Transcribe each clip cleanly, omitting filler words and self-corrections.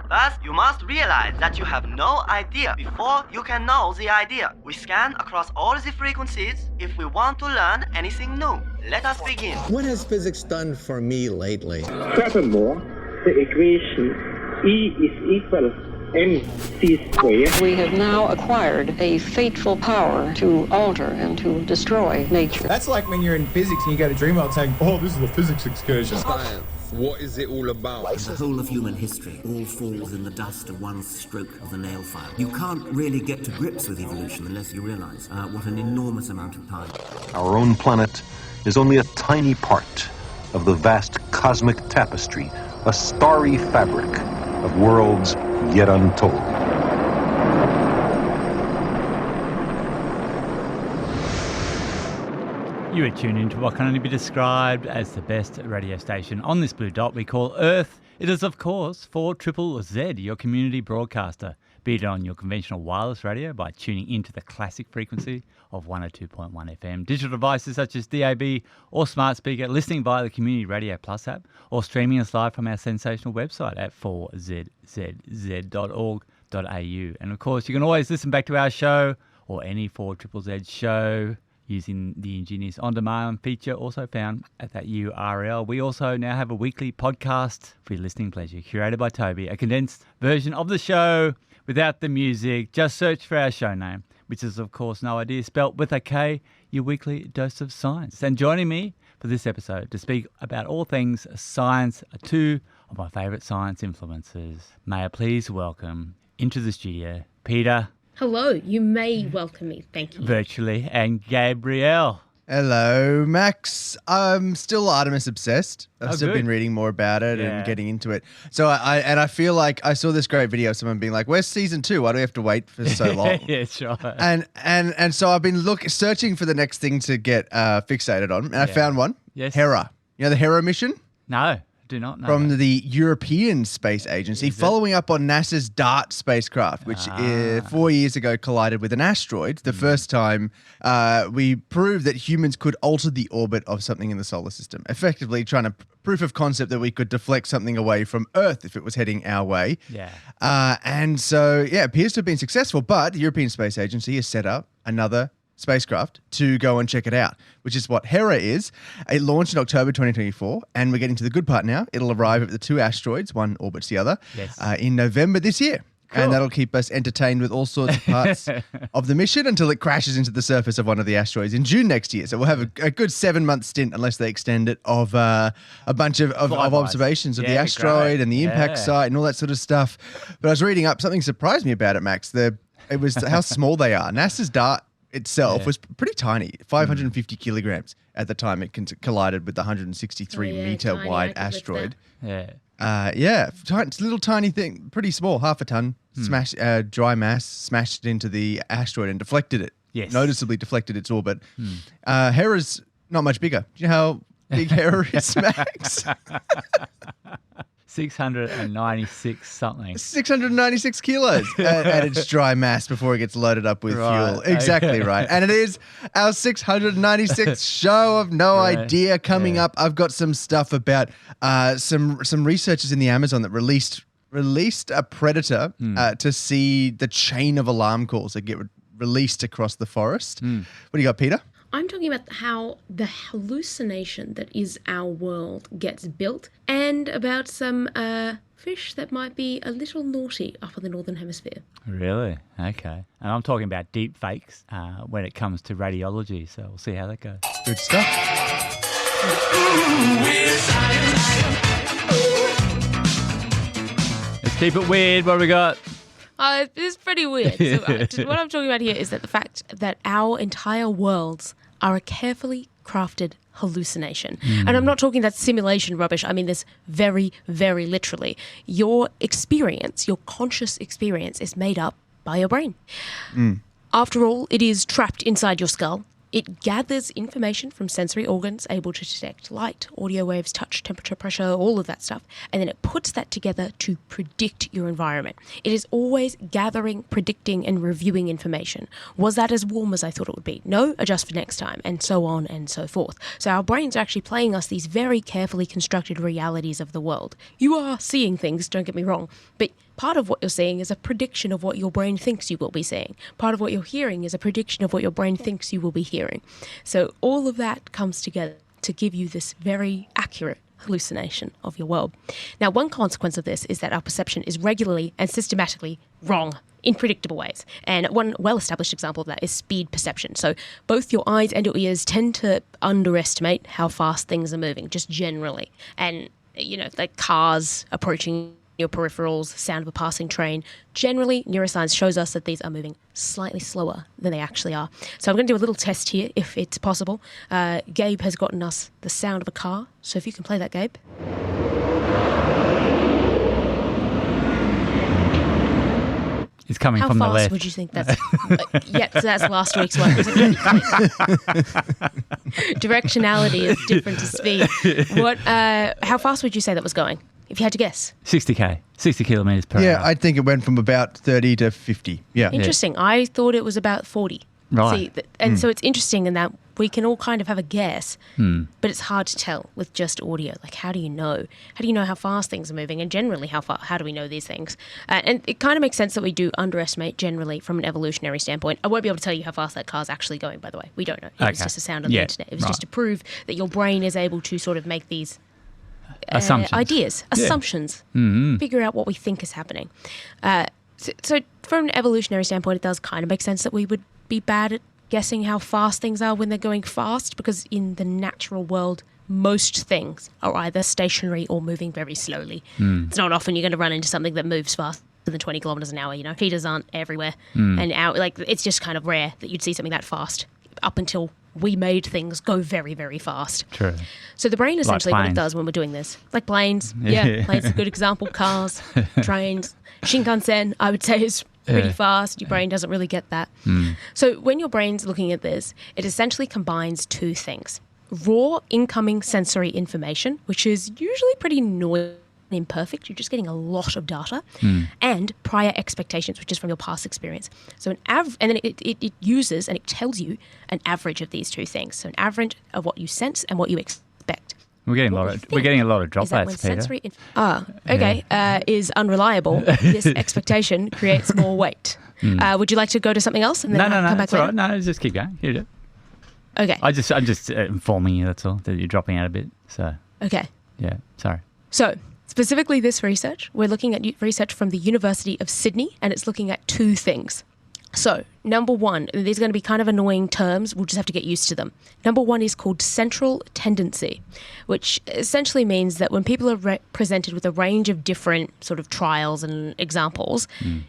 First, you must realize that you have no idea before you can know the idea. We scan across all the frequencies if we want to learn anything new. Let us begin. What has physics done for me lately? Furthermore, the equation E is equal mc squared. We have now acquired a fateful power to alter and to destroy nature. That's like when you're in physics and you go to Dreamworld saying, oh, this is a physics excursion. Science. What is it all about? The whole of human history all falls in the dust of one stroke of the nail file. You can't really get to grips with evolution unless you realise what an enormous amount of time. Our own planet is only a tiny part of the vast cosmic tapestry, a starry fabric of worlds yet untold. You are tuned into what can only be described as the best radio station on this blue dot we call Earth. It is, of course, 4ZZZ, your community broadcaster. Be it on your conventional wireless radio by tuning into the classic frequency of 102.1 FM, digital devices such as DAB or smart speaker, listening via the Community Radio Plus app, or streaming us live from our sensational website at 4ZZZ.org.au. And of course, you can always listen back to our show or any 4ZZZ show using the ingenious on-demand feature also found at that URL. We also now have a weekly podcast for your listening pleasure, curated by Toby, a condensed version of the show without the music. Just search for our show name, which is, of course, No Idea, spelt with a K, your weekly dose of science. And joining me for this episode to speak about all things science are two of my favourite science influencers. May I please welcome into the studio Peta. Hello, you may welcome me, thank you. Virtually, and Gabrielle. Hello, Max. I'm still Artemis obsessed. I've still been reading more about it and getting into it. So I feel like I saw this great video of someone being like, "Where's season 2? Why do we have to wait for so long?" Yeah, sure. And so I've been searching for the next thing to get fixated on, and I found one. Yes. HERA. You know the HERA mission? No, do not know. From the European Space Agency, following up on NASA's DART spacecraft, which 4 years ago collided with an asteroid. The first time we proved that humans could alter the orbit of something in the solar system, effectively trying to proof of concept that we could deflect something away from Earth if it was heading our way. Yeah. And so, it appears to have been successful, but the European Space Agency has set up another spacecraft to go and check it out, which is what HERA is. It launched in October 2024, and we're getting to the good part now. It'll arrive at the 2 asteroids, one orbits the other, in November this year. Cool. And that'll keep us entertained with all sorts of parts of the mission until it crashes into the surface of one of the asteroids in June next year. So we'll have a good 7-month stint, unless they extend it, of a bunch of observations of the asteroid and the impact site and all that sort of stuff. But I was reading up, something surprised me about it, Max. It was how small they are. NASA's DART itself was pretty tiny, 550 kilograms at the time it collided with the 163-meter wide asteroid. Little tiny thing, pretty small, half a ton, dry mass, smashed it into the asteroid and deflected it. Yes. Noticeably deflected its orbit. HERA's not much bigger. Do you know how big HERA is, Max? 696 something. 696 kilos at its dry mass before it gets loaded up with fuel. Exactly right. And it is our 696th show of No Idea coming up. I've got some stuff about some researchers in the Amazon that released a predator to see the chain of alarm calls that get released across the forest. What do you got, Peter? I'm talking about how the hallucination that is our world gets built, and about some fish that might be a little naughty up in the Northern Hemisphere. Really? Okay. And I'm talking about deepfakes when it comes to radiology, so we'll see how that goes. Good stuff. Let's keep it weird. What do we got? It's pretty weird. So, what I'm talking about here is that the fact that our entire worlds are a carefully crafted hallucination. And I'm not talking that simulation rubbish. I mean this very, very literally. Your experience, your conscious experience, is made up by your brain. After all, it is trapped inside your skull, It gathers information from sensory organs able to detect light, audio waves, touch, temperature, pressure, all of that stuff, and then it puts that together to predict your environment. It is always gathering, predicting, and reviewing information. Was that as warm as I thought it would be? No, adjust for next time, and so on and so forth. So our brains are actually playing us these very carefully constructed realities of the world. You are seeing things, don't get me wrong, but part of what you're seeing is a prediction of what your brain thinks you will be seeing. Part of what you're hearing is a prediction of what your brain thinks you will be hearing. So all of that comes together to give you this very accurate hallucination of your world. Now, one consequence of this is that our perception is regularly and systematically wrong in predictable ways. And one well-established example of that is speed perception. So both your eyes and your ears tend to underestimate how fast things are moving, just generally. And, like cars approaching your peripherals, sound of a passing train. Generally, neuroscience shows us that these are moving slightly slower than they actually are. So I'm going to do a little test here, if it's possible. Gabe has gotten us the sound of a car. So if you can play that, Gabe. It's coming from the left. How fast would you think that's? So that's last week's one. Directionality is different to speed. How fast would you say that was going? If you had to guess. 60 kilometres per hour. Yeah, I think it went from about 30 to 50. Yeah. Interesting. I thought it was about 40. Right. See, so it's interesting in that we can all kind of have a guess, but it's hard to tell with just audio. Like, how do you know? How do you know how fast things are moving? And generally, how do we know these things? And it kind of makes sense that we do underestimate generally from an evolutionary standpoint. I won't be able to tell you how fast that car's actually going, by the way. We don't know. It was just a sound on the internet. It was just to prove that your brain is able to sort of make these assumptions, figure out what we think is happening. So from an evolutionary standpoint, it does kind of make sense that we would be bad at guessing how fast things are when they're going fast, because in the natural world, most things are either stationary or moving very slowly. It's not often you're going to run into something that moves faster than 20 kilometers an hour. Cheetahs aren't everywhere, and it's just kind of rare that you'd see something that fast up until we made things go very, very fast. True. So the brain essentially what it does when we're doing this, like planes, planes are a good example, cars, trains, Shinkansen, I would say is pretty fast. Your brain doesn't really get that. So when your brain's looking at this, it essentially combines two things. Raw incoming sensory information, which is usually pretty noisy, imperfect, you're just getting a lot of data, and prior expectations, which is from your past experience. So and then it uses and it tells you an average of these two things. So an average of what you sense and what you expect. We're getting a lot of dropouts, Peter. Is unreliable. This expectation creates more weight. Would you like to go to something else? And then come back that's all right. No, just keep going. You do. Okay. I'm just informing you. That's all. That you're dropping out a bit. So. Okay. Yeah. Sorry. So specifically, this research, we're looking at research from the University of Sydney, and it's looking at two things. So, number one, these are going to be kind of annoying terms. We'll just have to get used to them. Number one is called central tendency, which essentially means that when people are presented with a range of different sort of trials and examples,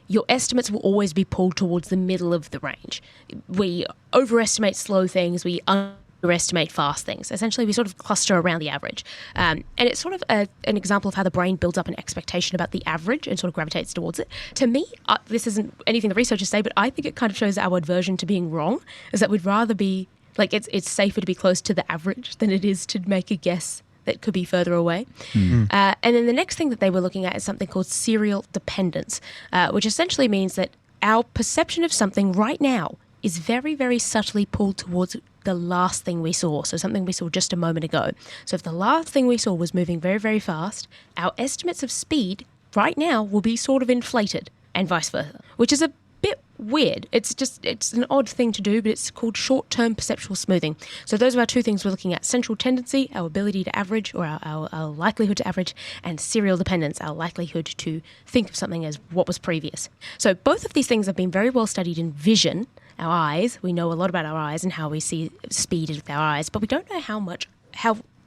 your estimates will always be pulled towards the middle of the range. We overestimate slow things. We underestimate fast things. Essentially, we sort of cluster around the average. And it's sort of an example of how the brain builds up an expectation about the average and sort of gravitates towards it. To me, this isn't anything the researchers say, but I think it kind of shows our aversion to being wrong, is that we'd rather be, like, it's safer to be close to the average than it is to make a guess that could be further away. And then the next thing that they were looking at is something called serial dependence, which essentially means that our perception of something right now is very, very subtly pulled towards the last thing we saw, so something we saw just a moment ago. So if the last thing we saw was moving very, very fast, our estimates of speed right now will be sort of inflated, and vice versa, which is a bit weird. It's an odd thing to do, but it's called short-term perceptual smoothing. So those are our two things we're looking at: central tendency, our ability to average, or our likelihood to average, and serial dependence, our likelihood to think of something as what was previous. So both of these things have been very well studied in vision, our eyes. We know a lot about our eyes and how we see speed with our eyes, but we don't know how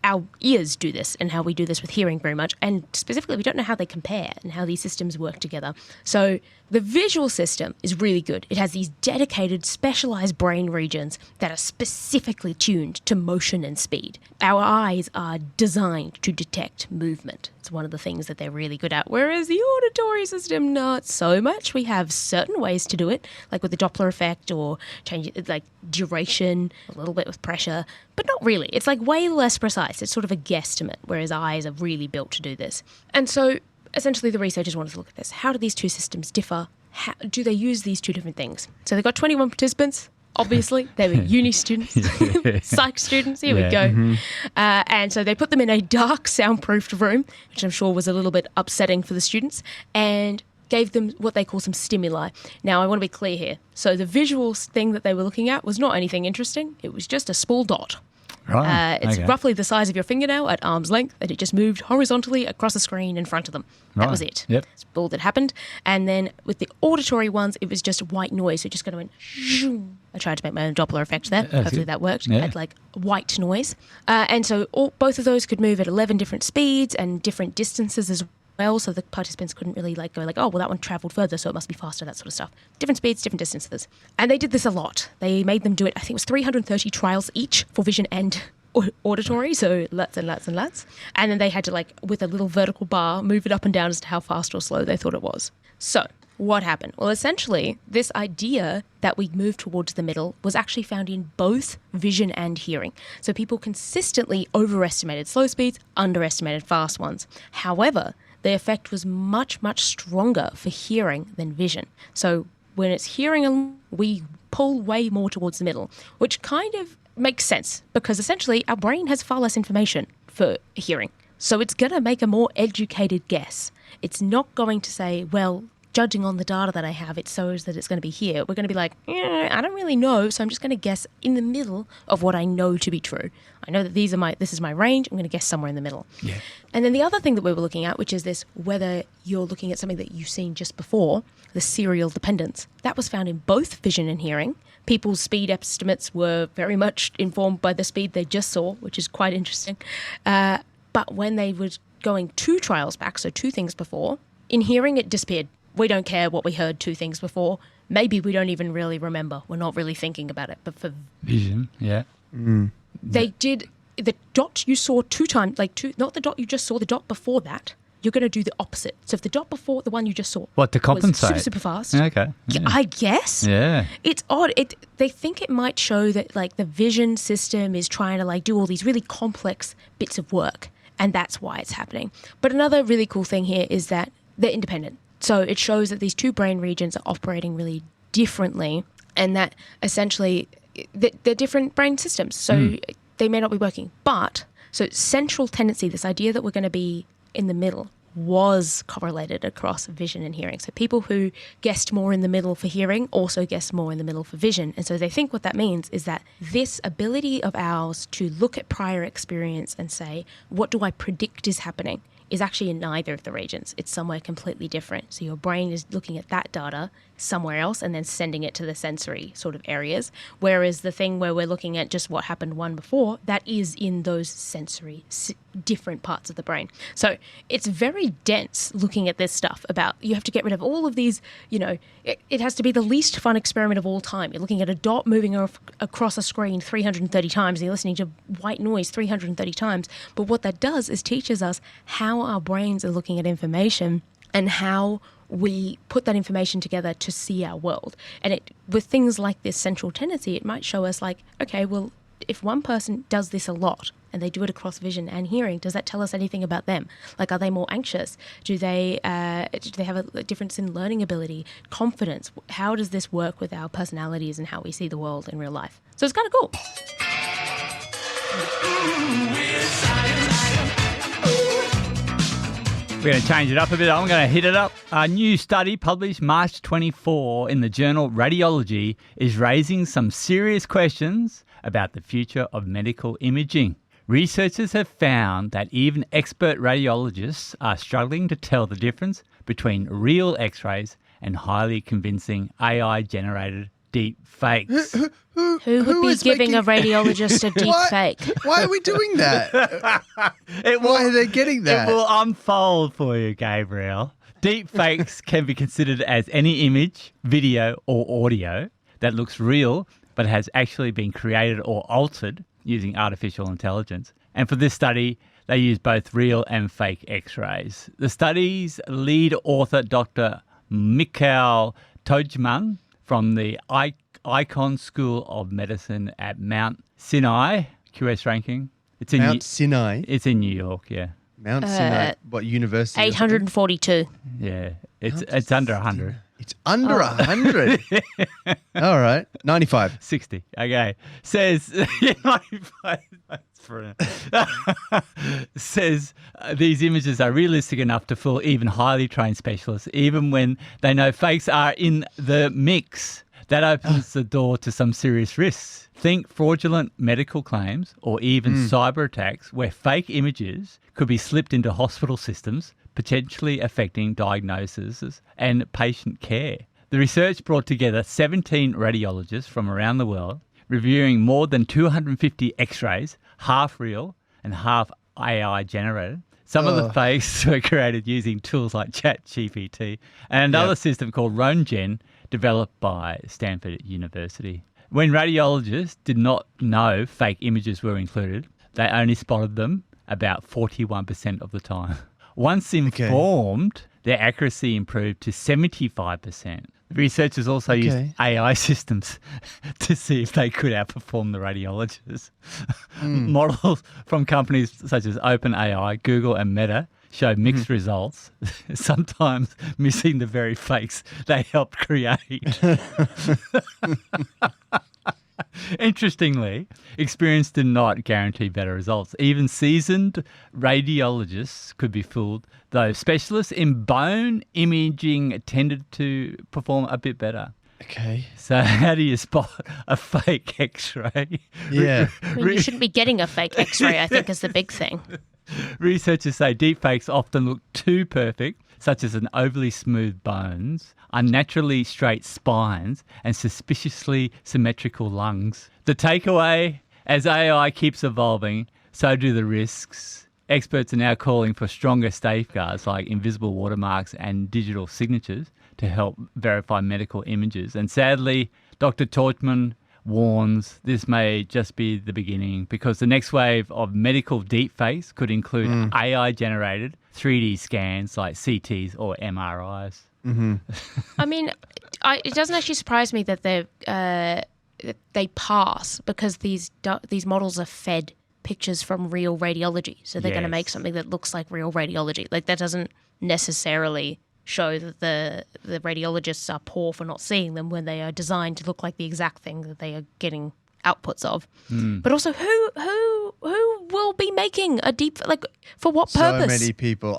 our ears do this and how we do this with hearing very much. And specifically, we don't know how they compare and how these systems work together. So the visual system is really good. It has these dedicated, specialized brain regions that are specifically tuned to motion and speed. Our eyes are designed to detect movement. It's one of the things that they're really good at. Whereas the auditory system, not so much. We have certain ways to do it, like with the Doppler effect or change it, like duration, a little bit with pressure, but not really. It's like way less precise. It's sort of a guesstimate, whereas eyes are really built to do this. And so essentially the researchers wanted to look at this. How do these two systems differ? How do they use these two different things? So they got 21 participants. Obviously, they were uni students, psych students. Here we go. Mm-hmm. And so they put them in a dark, soundproofed room, which I'm sure was a little bit upsetting for the students, and gave them what they call some stimuli. Now, I want to be clear here. So the visual thing that they were looking at was not anything interesting. It was just a small dot. Right. It's roughly the size of your fingernail at arm's length, and it just moved horizontally across the screen in front of them. That was it. Yep. That's all that happened. And then with the auditory ones, it was just white noise. So it just kind of went zoom. I tried to make my own Doppler effect there. Hopefully that worked. Yeah. It had like white noise. And so both of those could move at 11 different speeds and different distances as well. So the participants couldn't really like go like, oh, well, that one traveled further, so it must be faster, that sort of stuff. Different speeds, different distances. And they did this a lot. They made them do it, I think it was 330 trials each for vision and auditory, so lots and lots and lots. And then they had to, like, with a little vertical bar, move it up and down as to how fast or slow they thought it was. So what happened? Well, essentially, this idea that we move towards the middle was actually found in both vision and hearing. So people consistently overestimated slow speeds, underestimated fast ones. However, the effect was much, much stronger for hearing than vision. So when it's hearing, we pull way more towards the middle, which kind of makes sense because essentially our brain has far less information for hearing. So it's going to make a more educated guess. It's not going to say, well, judging on the data that I have, it shows that it's going to be here. We're going to be like, I don't really know, so I'm just going to guess in the middle of what I know to be true. I know that this is my range. I'm going to guess somewhere in the middle. Yeah. And then the other thing that we were looking at, which is this, whether you're looking at something that you've seen just before, the serial dependence, that was found in both vision and hearing. People's speed estimates were very much informed by the speed they just saw, which is quite interesting. But when they were going 2 trials back, so 2 things before, in hearing it disappeared. We don't care what we heard 2 things before. Maybe we don't even really remember. We're not really thinking about it. But for vision, they did the dot you saw 2 times, not the dot you just saw, the dot before that. You're going to do the opposite. So if the dot before the one you just saw, what, to compensate? Was super fast. Okay, I guess. Yeah, it's odd. They think it might show that like the vision system is trying to like do all these really complex bits of work, and that's why it's happening. But another really cool thing here is that they're independent. So it shows that these 2 brain regions are operating really differently, and that essentially they're different brain systems. So they may not be working. But so central tendency, this idea that we're going to be in the middle, was correlated across vision and hearing. So people who guessed more in the middle for hearing also guessed more in the middle for vision. And so they think what that means is that this ability of ours to look at prior experience and say, what do I predict is happening, is actually in neither of the regions. It's somewhere completely different. So your brain is looking at that data somewhere else and then sending it to the sensory sort of areas. Whereas the thing where we're looking at just what happened one before, that is in those sensory different parts of the brain. So it's very dense looking at this stuff about, you have to get rid of all of these, it has to be the least fun experiment of all time. You're looking at a dot moving across a screen 330 times. You're listening to white noise 330 times. But what that does is teaches us how our brains are looking at information and how we put that information together to see our world. And with things like this central tendency, it might show us like, okay, well, if one person does this a lot and they do it across vision and hearing, does that tell us anything about them? Like, are they more anxious? Do they have a difference in learning ability, confidence? How does this work with our personalities and how we see the world in real life? So it's kind of cool. We're going to change it up a bit. I'm going to hit it up. A new study published March 24 in the journal Radiology is raising some serious questions about the future of medical imaging. Researchers have found that even expert radiologists are struggling to tell the difference between real X-rays and highly convincing AI-generated deep fakes. Who would be is giving a making- radiologist a deep What? fake? Why are we doing that? It Why are they getting that? It will unfold for you, Gabriel. Deep fakes can be considered as any image, video, or audio that looks real but has actually been created or altered using artificial intelligence. And for this study, they use both real and fake X-rays. The study's lead author, Dr. Mikhail Tojman from the Icahn School of Medicine at Mount Sinai QS ranking. It's in Mount Sinai. It's in New York, yeah. Mount Sinai. What university? is it? 842. Yeah. It's under 100. It's under 100. All right. 95. 60. Okay. Says 95. That's brilliant. Says these images are realistic enough to fool even highly trained specialists, even when they know fakes are in the mix. That opens the door to some serious risks. Think fraudulent medical claims or even cyber attacks where fake images could be slipped into hospital systems, potentially affecting diagnoses and patient care. The research brought together 17 radiologists from around the world, reviewing more than 250 X-rays, half real and half AI generated. Some of the fakes were created using tools like ChatGPT and another system called RoneGen, developed by Stanford University. When radiologists did not know fake images were included, they only spotted them about 41% of the time. Once informed, their accuracy improved to 75%. Researchers also used AI systems to see if they could outperform the radiologists. Models from companies such as OpenAI, Google and Meta showed mixed results, sometimes missing the very fakes they helped create. Interestingly, experience did not guarantee better results. Even seasoned radiologists could be fooled, though specialists in bone imaging tended to perform a bit better. Okay. So how do you spot a fake X-ray? Yeah. I mean, you shouldn't be getting a fake X-ray, I think, is the big thing. Researchers say deepfakes often look too perfect, such as an overly smooth bones, unnaturally straight spines, and suspiciously symmetrical lungs. The takeaway, as AI keeps evolving, so do the risks. Experts are now calling for stronger safeguards like invisible watermarks and digital signatures to help verify medical images. And sadly, Dr. Torchman warns this may just be the beginning because the next wave of medical deepfakes could include AI-generated 3D scans like CTs or MRIs. I mean, it doesn't actually surprise me that they pass because these models are fed pictures from real radiology. So they're going to make something that looks like real radiology. Like that doesn't necessarily show that the radiologists are poor for not seeing them when they are designed to look like the exact thing that they are getting outputs of. But also, who will be making a deep, like, for what purpose? So many people.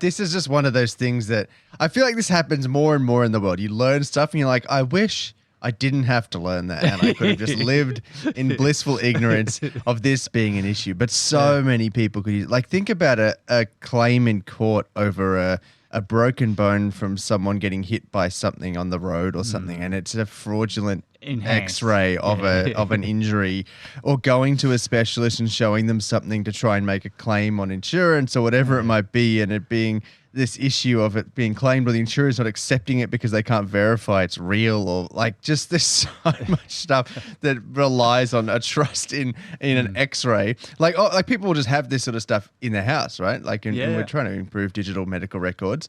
This is just one of those things that I feel like this happens more and more in the world. You learn stuff and you're like, I wish I didn't have to learn that and I could have just lived in blissful ignorance of this being an issue. But so many people could use, like, think about a claim in court over a broken bone from someone getting hit by something on the road or something, and it's a fraudulent X-ray of an injury, or going to a specialist and showing them something to try and make a claim on insurance or whatever it might be, and it being this issue of it being claimed or the insurance not accepting it because they can't verify it's real, or like just there's so much stuff that relies on a trust in an X-ray. Like people will just have this sort of stuff in their house, right? Like and we're trying to improve digital medical records,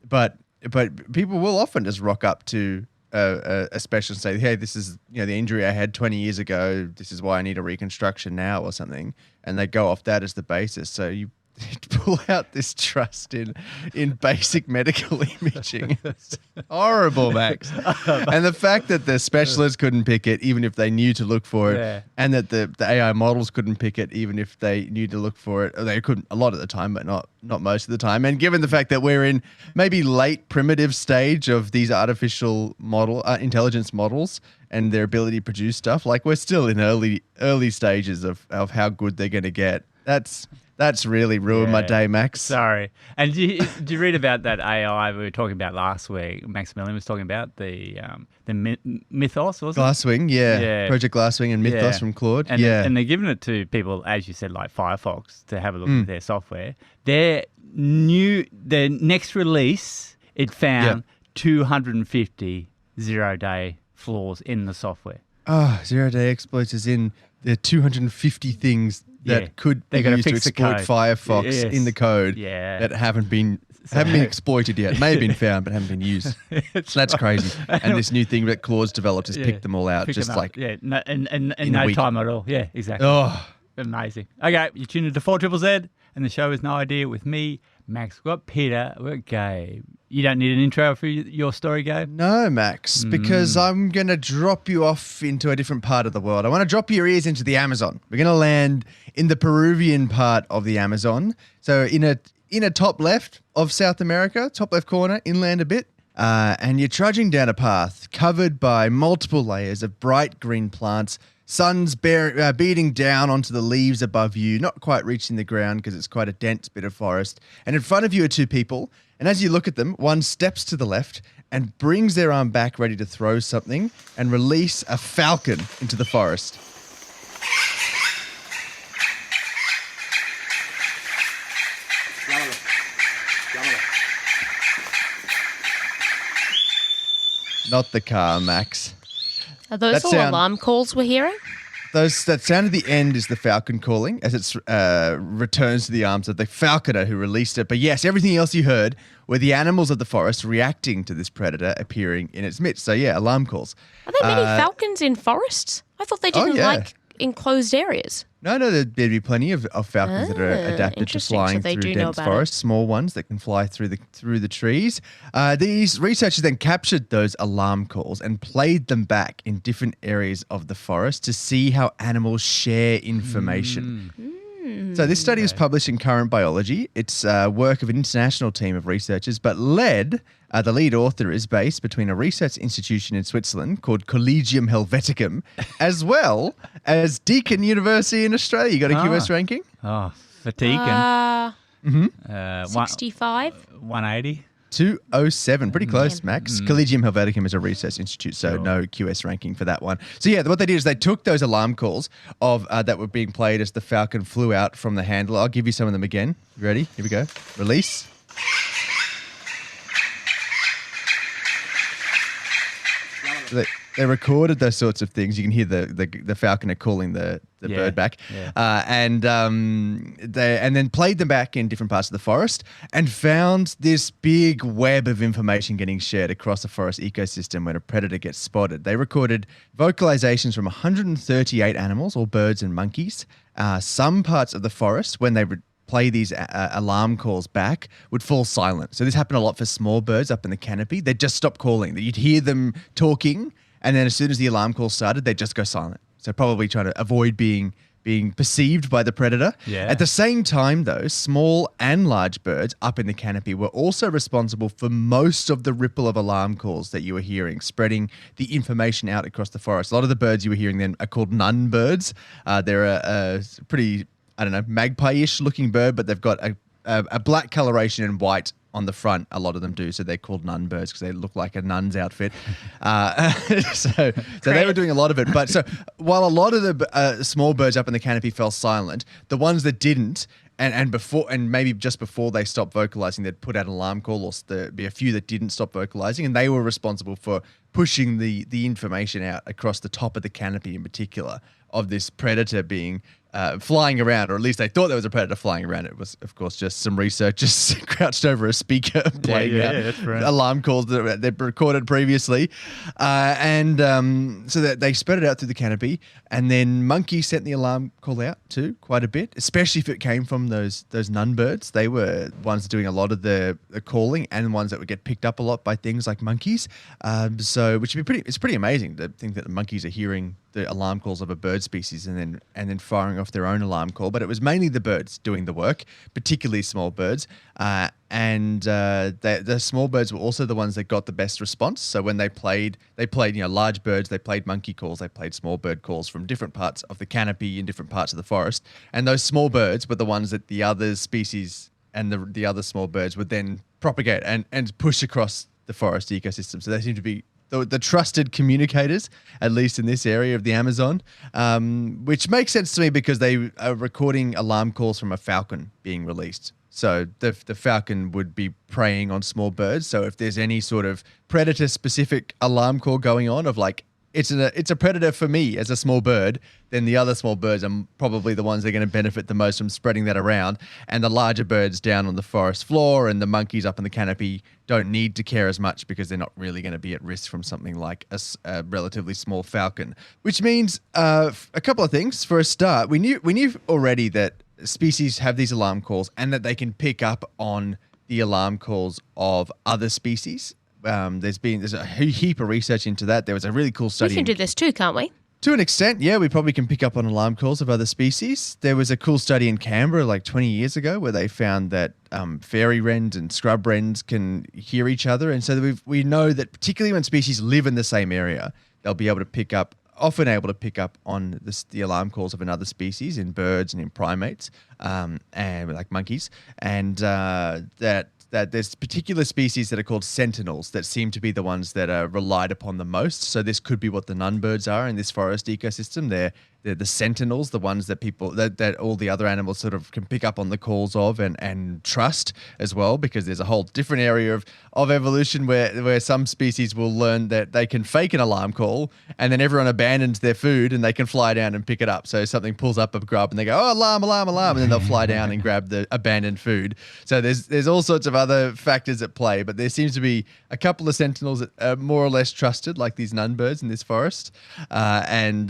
but people will often just rock up to a specialist and say, hey, this is the injury I had 20 years ago. This is why I need a reconstruction now or something. And they go off that as the basis. So you pull out this trust in basic medical imaging. It's horrible, Max. And the fact that the specialists couldn't pick it even if they knew to look for it, and that the AI models couldn't pick it even if they knew to look for it. They couldn't a lot of the time, but not most of the time. And given the fact that we're in maybe late primitive stage of these artificial intelligence models and their ability to produce stuff, like we're still in early stages of how good they're going to get. That's really ruined my day, Max. Sorry. And did you read about that AI we were talking about last week? Maximillian was talking about the Mythos, was it? Glasswing, yeah. Project Glasswing and Mythos from Claude. And they're giving it to people, as you said, like Firefox, to have a look at their software. Their next release, it found 250 zero-day flaws in the software. Oh, zero-day exploits is in the 250 things that could be used to exploit Firefox in the code that haven't been exploited yet. May have been found, but haven't been used. That's crazy. And this new thing that Claude's developed has picked them all out, in no time at all. Yeah, exactly. Oh, amazing. Okay, you tune into 4ZZZ, and the show is No Idea with me, Max. We've got Peta, we've got Gabe. You don't need an intro for your story, Gabe? No, Max, because I'm going to drop you off into a different part of the world. I want to drop your ears into the Amazon. We're going to land in the Peruvian part of the Amazon. So in a top left of South America, top left corner, inland a bit, and you're trudging down a path covered by multiple layers of bright green plants. Sun's beating down onto the leaves above you, not quite reaching the ground because it's quite a dense bit of forest. And in front of you are two people. And as you look at them, one steps to the left and brings their arm back ready to throw something and release a falcon into the forest. Not the car, Max. Are those all alarm calls we're hearing? That sound at the end is the falcon calling as it returns to the arms of the falconer who released it. But yes, everything else you heard were the animals of the forest reacting to this predator appearing in its midst. So yeah, alarm calls. Are there many falcons in forests? I thought they didn't like enclosed areas. No, there'd be plenty of falcons that are adapted to flying through dense forests, small ones that can fly through the trees. These researchers then captured those alarm calls and played them back in different areas of the forest to see how animals share information. So this study was published in Current Biology. It's work of an international team of researchers, but the lead author is based between a research institution in Switzerland called Collegium Helveticum, as well as Deakin University in Australia. You got a QS ranking? Oh, for Deakin. 65? 180. 207. Pretty close, Max. Collegium Helveticum is a research institute, so no QS ranking for that one. So yeah, what they did is they took those alarm calls of that were being played as the falcon flew out from the handle. I'll give you some of them again. You ready? Here we go. Release. They recorded those sorts of things. You can hear the falconer calling the bird back, and then played them back in different parts of the forest and found this big web of information getting shared across the forest ecosystem when a predator gets spotted. They recorded vocalizations from 138 animals, all birds and monkeys. Some parts of the forest, when they would play these alarm calls back, would fall silent. So this happened a lot for small birds up in the canopy. They'd just stop calling. You'd hear them talking, and then as soon as the alarm call started, they'd just go silent. So probably trying to avoid being perceived by the predator. Yeah. At the same time, though, small and large birds up in the canopy were also responsible for most of the ripple of alarm calls that you were hearing, spreading the information out across the forest. A lot of the birds you were hearing then are called nun birds. They're a pretty, magpie-ish looking bird, but they've got a black coloration and white on the front. A lot of them do, so they're called nun birds because they look like a nun's outfit. So they were doing a lot of it. But so while a lot of the small birds up in the canopy fell silent, the ones that didn't, and maybe just before they stopped vocalizing, they'd put out an alarm call, or there'd be a few that didn't stop vocalizing, and they were responsible for pushing the information out across the top of the canopy in particular of this predator being flying around, or at least they thought there was a predator flying around. It was, of course, just some researchers crouched over a speaker playing out alarm calls that they'd recorded previously. So that they spread it out through the canopy, and then monkeys sent the alarm call out too, quite a bit, especially if it came from those nun birds. They were ones doing a lot of the calling, and ones that would get picked up a lot by things like monkeys. Which would be it's pretty amazing to think that the monkeys are hearing the alarm calls of a bird species and then firing off their own alarm call. But it was mainly the birds doing the work, particularly small birds. And the small birds were also the ones that got the best response. So when they played, large birds, they played monkey calls, they played small bird calls from different parts of the canopy in different parts of the forest. And those small birds were the ones that the other species and the other small birds would then propagate and push across the forest ecosystem. So they seem to be the trusted communicators, at least in this area of the Amazon, which makes sense to me because they are recording alarm calls from a falcon being released. So the falcon would be preying on small birds. So if there's any sort of predator-specific alarm call going on of like, it's a predator for me as a small bird, then the other small birds are probably the ones that are going to benefit the most from spreading that around. And the larger birds down on the forest floor and the monkeys up in the canopy don't need to care as much because they're not really going to be at risk from something like a relatively small falcon. Which means a couple of things. For a start, we knew already that species have these alarm calls and that they can pick up on the alarm calls of other species. There's a heap of research into that. There was a really cool study. We can do this too, can't we? To an extent, yeah, we probably can pick up on alarm calls of other species. There was a cool study in Canberra like 20 years ago where they found that fairy wrens and scrub wrens can hear each other. And so we know that particularly when species live in the same area, they'll be able to pick up on the alarm calls of another species in birds and in primates, and like monkeys, and that there's particular species that are called sentinels that seem to be the ones that are relied upon the most. So this could be what the nunbirds are in this forest ecosystem. They're the sentinels, the ones that people that all the other animals sort of can pick up on the calls of and trust as well, because there's a whole different area of evolution where some species will learn that they can fake an alarm call and then everyone abandons their food and they can fly down and pick it up. So something pulls up a grub and they go, oh, alarm, alarm, alarm, and then they'll fly down and grab the abandoned food. So there's all sorts of other factors at play, but there seems to be a couple of sentinels that are more or less trusted, like these nunbirds in this forest, and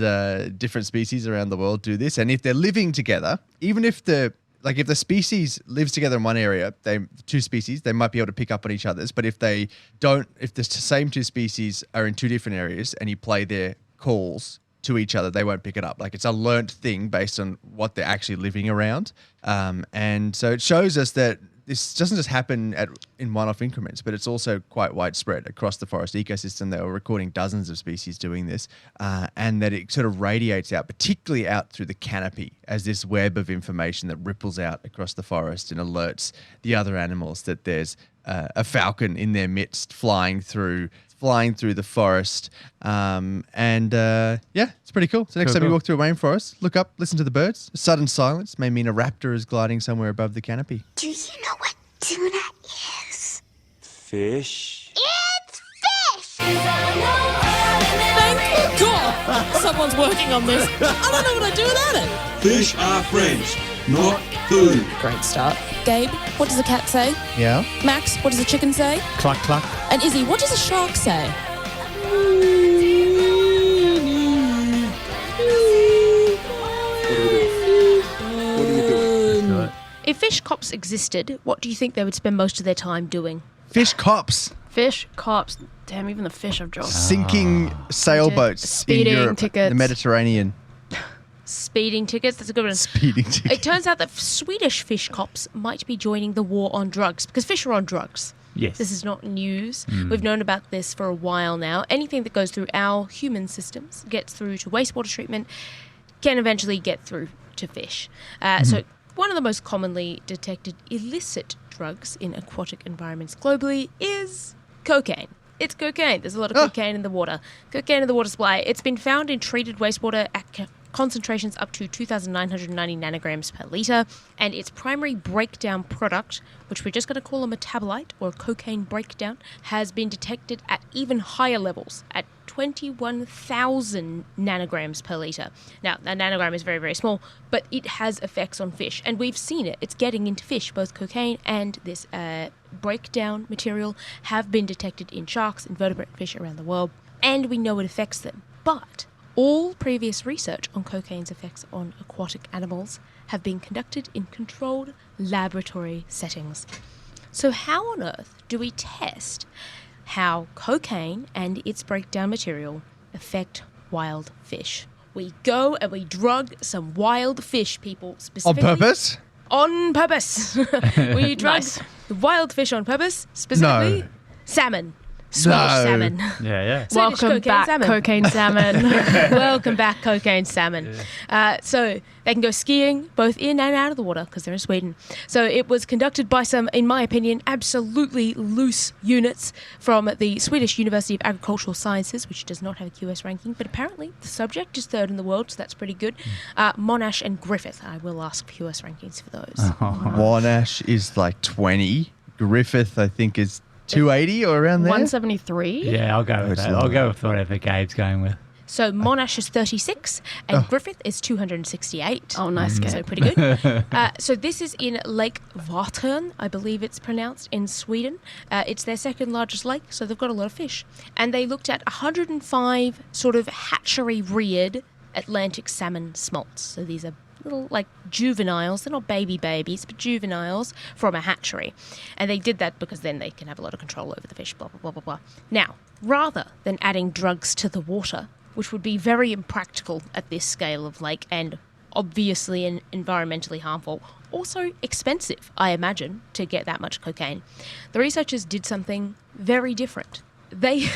different species around the world do this. And if they're living together, even if the species lives together in one area, two species, they might be able to pick up on each other's. But if the same two species are in two different areas and you play their calls to each other, they won't pick it up. Like, it's a learnt thing based on what they're actually living around. And so it shows us that this doesn't just happen in one-off increments, but it's also quite widespread across the forest ecosystem. They were recording dozens of species doing this, and that it sort of radiates out, particularly out through the canopy, as this web of information that ripples out across the forest and alerts the other animals that there's a falcon in their midst flying through the forest. It's pretty cool. So next time you walk through a rainforest, look up, listen to the birds. A sudden silence may mean a raptor is gliding somewhere above the canopy. Do you know what tuna is? Fish. It's fish! Thank God! Someone's working on this. I don't know what I'd do without it. Fish are friends, not food. Great start. Gabe, what does a cat say? Yeah. Max, what does a chicken say? Cluck, cluck. And Issy, what does a shark say? If fish cops existed, what do you think they would spend most of their time doing? Fish cops. Fish cops. Damn, even the fish I've drawn. Sinking sailboats Speeding in Europe, tickets. the Mediterranean. Speeding tickets, that's a good one. Speeding tickets. It turns out that Swedish fish cops might be joining the war on drugs, because fish are on drugs. Yes. This is not news. We've known about this for a while now. Anything that goes through our human systems, gets through to wastewater treatment, can eventually get through to fish. So one of the most commonly detected illicit drugs in aquatic environments globally is cocaine. It's cocaine. There's a lot of cocaine in the water. Cocaine in the water supply. It's been found in treated wastewater at concentrations up to 2,990 nanograms per litre, and its primary breakdown product, which we're just going to call a metabolite or a cocaine breakdown, has been detected at even higher levels, at 21,000 nanograms per litre. Now, a nanogram is very, very small, but it has effects on fish, and we've seen it. It's getting into fish. Both cocaine and this breakdown material have been detected in sharks, invertebrate fish around the world, and we know it affects them. But all previous research on cocaine's effects on aquatic animals have been conducted in controlled laboratory settings. So how on earth do we test how cocaine and its breakdown material affect wild fish? we go and we drug some wild fish, people, On specifically. purpose? On purpose. We drug the wild fish on purpose, specifically salmon. Swedish salmon. Yeah. Swedish Welcome cocaine back, salmon. cocaine salmon. Welcome back, cocaine salmon. So they can go skiing both in and out of the water because they're in Sweden. So it was conducted by some, in my opinion, absolutely loose units from the Swedish University of Agricultural Sciences, which does not have a QS ranking, but apparently the subject is third in the world, so that's pretty good. Monash and Griffith. I will ask for QS rankings for those. Monash is like 20. Griffith, I think, is 280 or around there. 173. Yeah, I'll go with that. I'll go with whatever Gabe's going with. So Monash is 36 and Griffith is 268. Oh, nice, Gabe. So pretty good. So this is in Lake Vartön, I believe it's pronounced, in Sweden. It's their second largest lake, so they've got a lot of fish. And they looked at 105 sort of hatchery-reared Atlantic salmon smolts. So these are little like juveniles. They're not babies, but juveniles from a hatchery. And they did that because then they can have a lot of control over the fish, blah, blah, blah, blah, blah. Now, rather than adding drugs to the water, which would be very impractical at this scale of lake and obviously environmentally harmful, also expensive, I imagine, to get that much cocaine, the researchers did something very different. They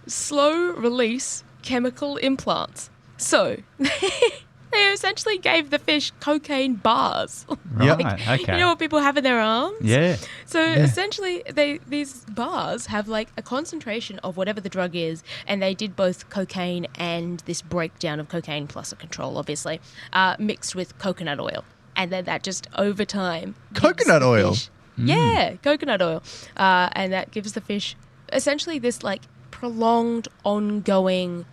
slow release chemical implants. So they essentially gave the fish cocaine bars. Yep. Right, okay. You know what people have in their arms? Yeah. So essentially, these bars have like a concentration of whatever the drug is, and they did both cocaine and this breakdown of cocaine plus a control, obviously, mixed with coconut oil. And then that just over time... Coconut oil? Yeah, coconut oil. And that gives the fish essentially this like prolonged, ongoing...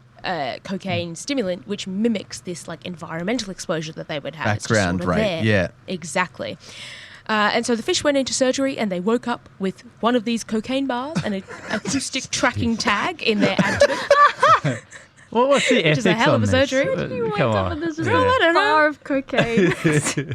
cocaine stimulant, which mimics this like environmental exposure that they would have. Background it's just sort of rate, there. yeah. Exactly. And so the fish went into surgery and they woke up with one of these cocaine bars and an acoustic tracking tag in their abdomen. Well, what's the ethics Which is a hell of on a this? surgery. You wake Come up on. and there's just Yeah. I don't know. bar of cocaine.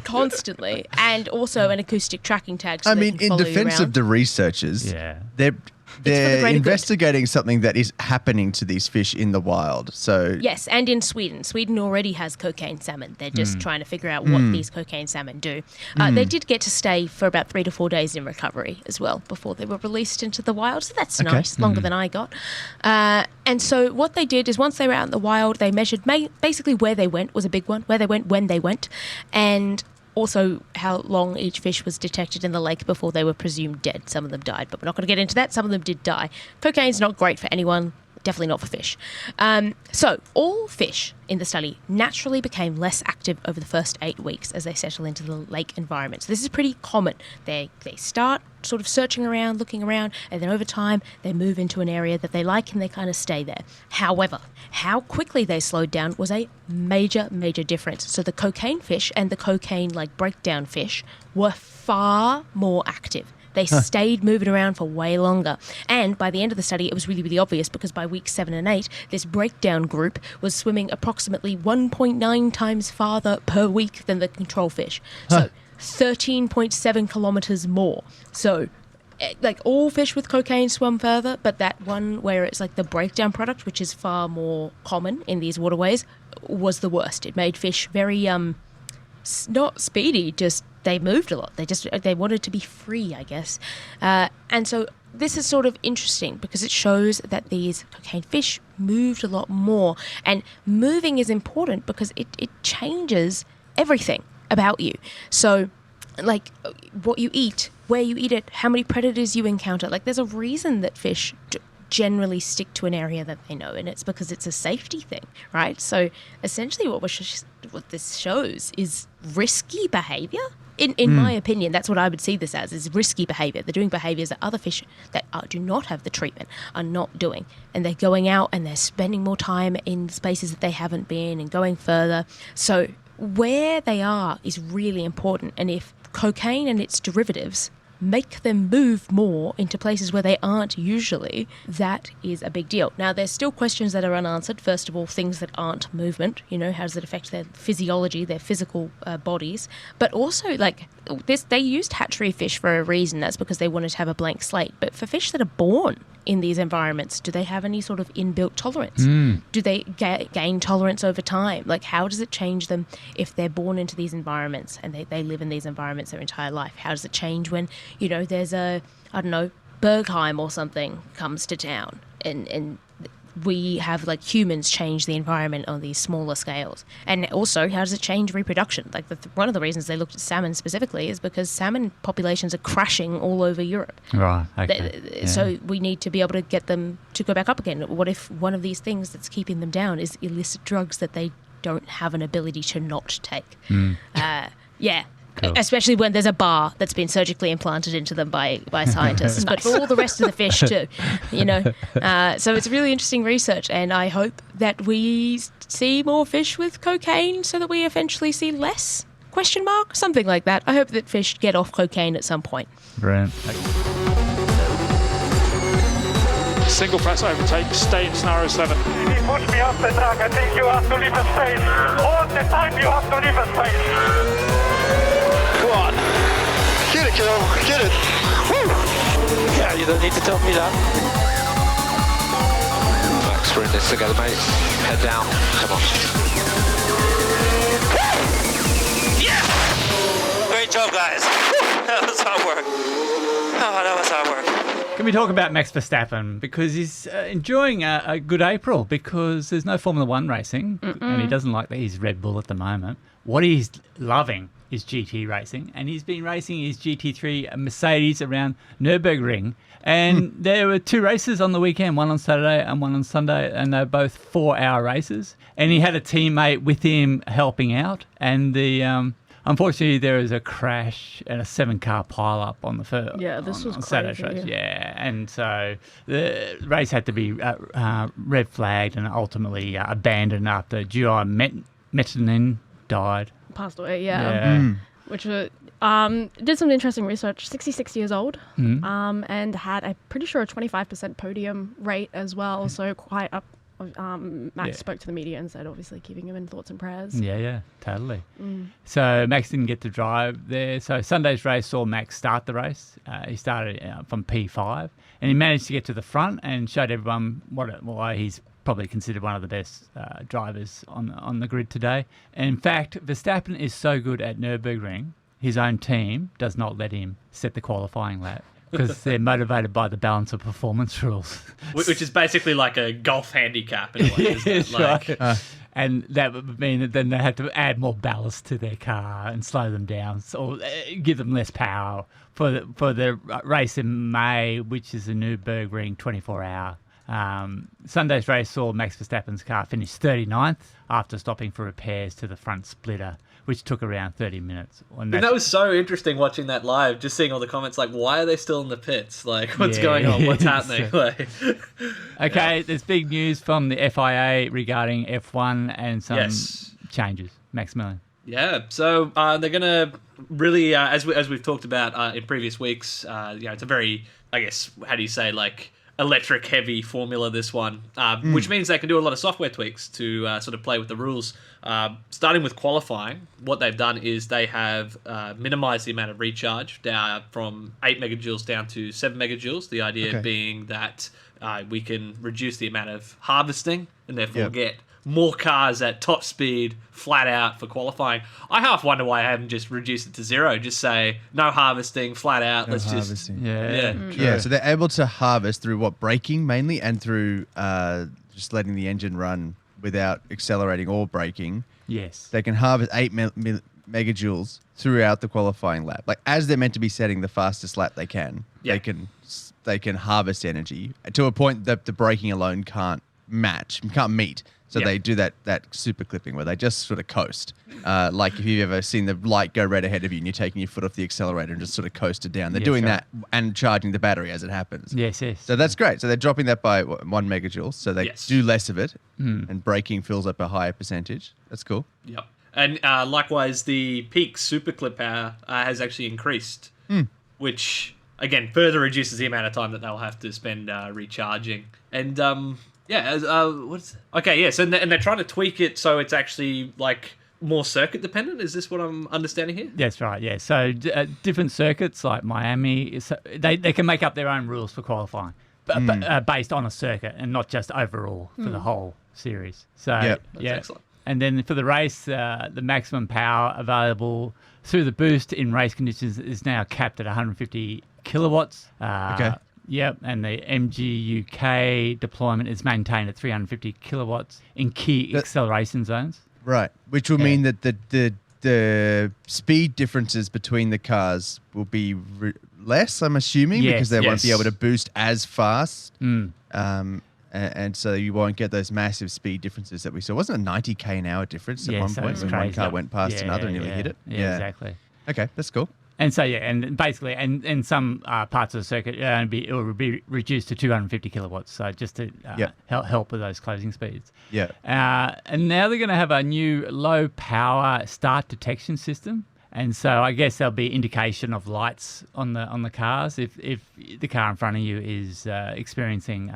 Constantly. And also an acoustic tracking tag. So I they mean, can in follow you defense around. of the researchers, Yeah. they're the they're greater good. investigating something that is happening to these fish in the wild. So Yes, and in Sweden. Sweden already has cocaine salmon. They're just trying to figure out what these cocaine salmon do. They did get to stay for about 3 to 4 days in recovery as well before they were released into the wild. So that's Okay. nice, longer than I got. And so what they did is once they were out in the wild, they measured basically where they went was a big one, where they went when they went, and also how long each fish was detected in the lake before they were presumed dead. Some of them died, but we're not going to get into that. Some of them did die. Cocaine's not great for anyone, definitely not for fish. So all fish in the study naturally became less active over the first 8 weeks as they settle into the lake environment. So this is pretty common. They start sort of searching around, looking around, and then over time they move into an area that they like and they kind of stay there. However, how quickly they slowed down was a major, major difference. So the cocaine fish and the cocaine like breakdown fish were far more active. They stayed moving around for way longer. And by the end of the study, it was really, really obvious because by weeks 7 and 8, this breakdown group was swimming approximately 1.9 times farther per week than the control fish. So 13.7 kilometers more. So like all fish with cocaine swam further, but that one where it's like the breakdown product, which is far more common in these waterways, was the worst. It made fish very not speedy, just they moved a lot. They wanted to be free, I guess. And so this is sort of interesting because it shows that these cocaine fish moved a lot more. And moving is important because it changes everything about you. So like what you eat, where you eat it, how many predators you encounter. Like there's a reason that fish generally stick to an area that they know, and it's because it's a safety thing, right? So essentially what this shows is risky behavior. In my opinion, that's what I would see this as, is risky behavior. They're doing behaviors that other fish that do not have the treatment are not doing. And they're going out and they're spending more time in spaces that they haven't been and going further. So where they are is really important. And if cocaine and its derivatives make them move more into places where they aren't usually, that is a big deal. Now, there's still questions that are unanswered. First of all, things that aren't movement, how does it affect their physiology, their physical bodies? But also, like, they used hatchery fish for a reason. That's because they wanted to have a blank slate. But for fish that are born in these environments? Do they have any sort of inbuilt tolerance? Do they gain tolerance over time? Like, how does it change them if they're born into these environments and they live in these environments their entire life? How does it change when, there's a, I don't know, Bergheim or something comes to town and we have like humans change the environment on these smaller scales? And also, how does it change reproduction? Like one of the reasons they looked at salmon specifically is because salmon populations are crashing all over Europe. Right. Okay. So we need to be able to get them to go back up again. What if one of these things that's keeping them down is illicit drugs that they don't have an ability to not take? Cool. Especially when there's a bar that's been surgically implanted into them by scientists, but for all the rest of the fish too, So it's really interesting research, and I hope that we see more fish with cocaine so that we eventually see less? ? Something like that. I hope that fish get off cocaine at some point. Brilliant. Single press overtake, stay in scenario 7. If you push me off the track, I think you have to leave a space. All the time you have to leave a space. Come on. Get it, kiddo. Get it. Woo! Yeah, you don't need to tell me that. Max, we're in this together, mate. Head down. Come on. Yes! Great job, guys. That was hard work. Oh, that was hard work. Can we talk about Max Verstappen? Because he's enjoying a good April because there's no Formula One racing and he doesn't like his Red Bull at the moment. What he's loving is GT racing, and he's been racing his GT3 Mercedes around Nürburgring. And there were 2 races on the weekend, one on Saturday and one on Sunday, and they're both 4-hour races. And he had a teammate with him helping out, and unfortunately, there was a crash and a 7-car pile-up on the first. Yeah, this was crazy. Saturday's race. Yeah, and so the race had to be red flagged and ultimately abandoned after Gio Mettinen died. Passed away, yeah. Which did some interesting research. 66 years old, and had, I'm pretty sure, a 25% podium rate as well. So quite up. Max spoke to the media and said, obviously, keeping him in thoughts and prayers. Yeah, totally. So Max didn't get to drive there. So Sunday's race saw Max start the race. He started from P5, and he managed to get to the front and showed everyone why he's probably considered one of the best drivers on the grid today. And in fact, Verstappen is so good at Nürburgring, his own team does not let him set the qualifying lap because they're motivated by the balance of performance rules. Which is basically like a golf handicap in a way, isn't it? Right. And that would mean that then they had to add more ballast to their car and slow them down or give them less power for the race in May, which is the Nürburgring 24-hour. Sunday's race saw Max Verstappen's car finish 39th after stopping for repairs to the front splitter, which took around 30 minutes. And that was so interesting watching that live, just seeing all the comments like, why are they still in the pits? Like, what's going on? What's happening? Okay, there's big news from the FIA regarding F1 and some changes. Maximillian. Yeah, so they're going to really, as we've talked about in previous weeks, it's a very, I guess, how do you say, like, electric heavy formula, this one, which means they can do a lot of software tweaks to sort of play with the rules. Starting with qualifying, what they've done is they have minimized the amount of recharge down from 8 megajoules down to 7 megajoules. The idea being that we can reduce the amount of harvesting and therefore get more cars at top speed flat out for qualifying. I half wonder why I haven't just reduced it to 0. Just say no harvesting, flat out. Let's just So they're able to harvest through what, braking mainly, and through just letting the engine run without accelerating or braking. Yes, they can harvest 8 megajoules throughout the qualifying lap. Like, as they're meant to be setting the fastest lap they can, they can harvest energy to a point that the braking alone can't meet. So they do that super clipping where they just sort of coast. Like if you've ever seen the light go red ahead of you and you're taking your foot off the accelerator and just sort of coasted down. They're doing that and charging the battery as it happens. Yes. So that's great. So they're dropping that by 1 megajoule. So they do less of it and braking fills up a higher percentage. That's cool. Yep. And likewise, the peak super clip power has actually increased, which, again, further reduces the amount of time that they'll have to spend recharging. And... So they're trying to tweak it so it's actually like more circuit dependent. Is this what I'm understanding here? That's right. Yeah. So different circuits like Miami, they can make up their own rules for qualifying. based on a circuit and not just overall for the whole series. So Yep. That's excellent. And then for the race, the maximum power available through the boost in race conditions is now capped at 150 kilowatts. Okay. Yep, and the MGUK deployment is maintained at 350 kilowatts in key acceleration zones. Right, which will mean that the speed differences between the cars will be less, I'm assuming, because they won't be able to boost as fast. And so you won't get those massive speed differences that we saw. Wasn't it a 90k an hour difference at one point when one car went past another and nearly hit it? Yeah, exactly. Okay, that's cool. And so, and basically, and in some parts of the circuit, it will be reduced to 250 kilowatts. So just to help with those closing speeds. Yeah. And now they're going to have a new low power start detection system. And so I guess there'll be indication of lights on the cars if the car in front of you is experiencing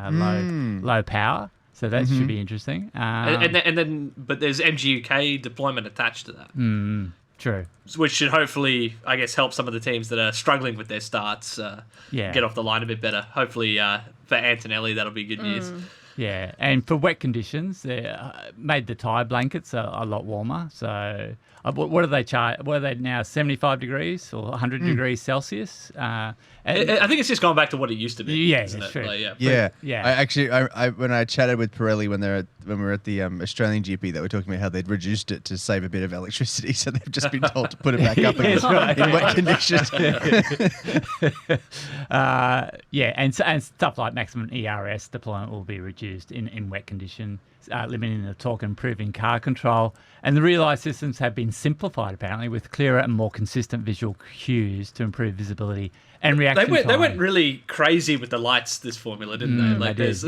low power. So that should be interesting. And then, but there's MGUK deployment attached to that. True. Which should hopefully, I guess, help some of the teams that are struggling with their starts get off the line a bit better. Hopefully, for Antonelli, that'll be good news. Yeah, and for wet conditions, they made the tyre blankets a lot warmer. So what do they charge? What are they now, 75 degrees or 100 degrees Celsius? I think it's just gone back to what it used to be. Yeah, isn't it? true. Like, Yeah. I when I chatted with Pirelli when we were at the Australian GP, they were talking about how they'd reduced it to save a bit of electricity, so they've just been told to put it back up again in wet conditions. And stuff like maximum ERS deployment will be reduced in wet conditions, limiting the torque and improving car control. And the relay systems have been simplified, apparently, with clearer and more consistent visual cues to improve visibility and reaction time. They went really crazy with the lights this formula, didn't they? Like there's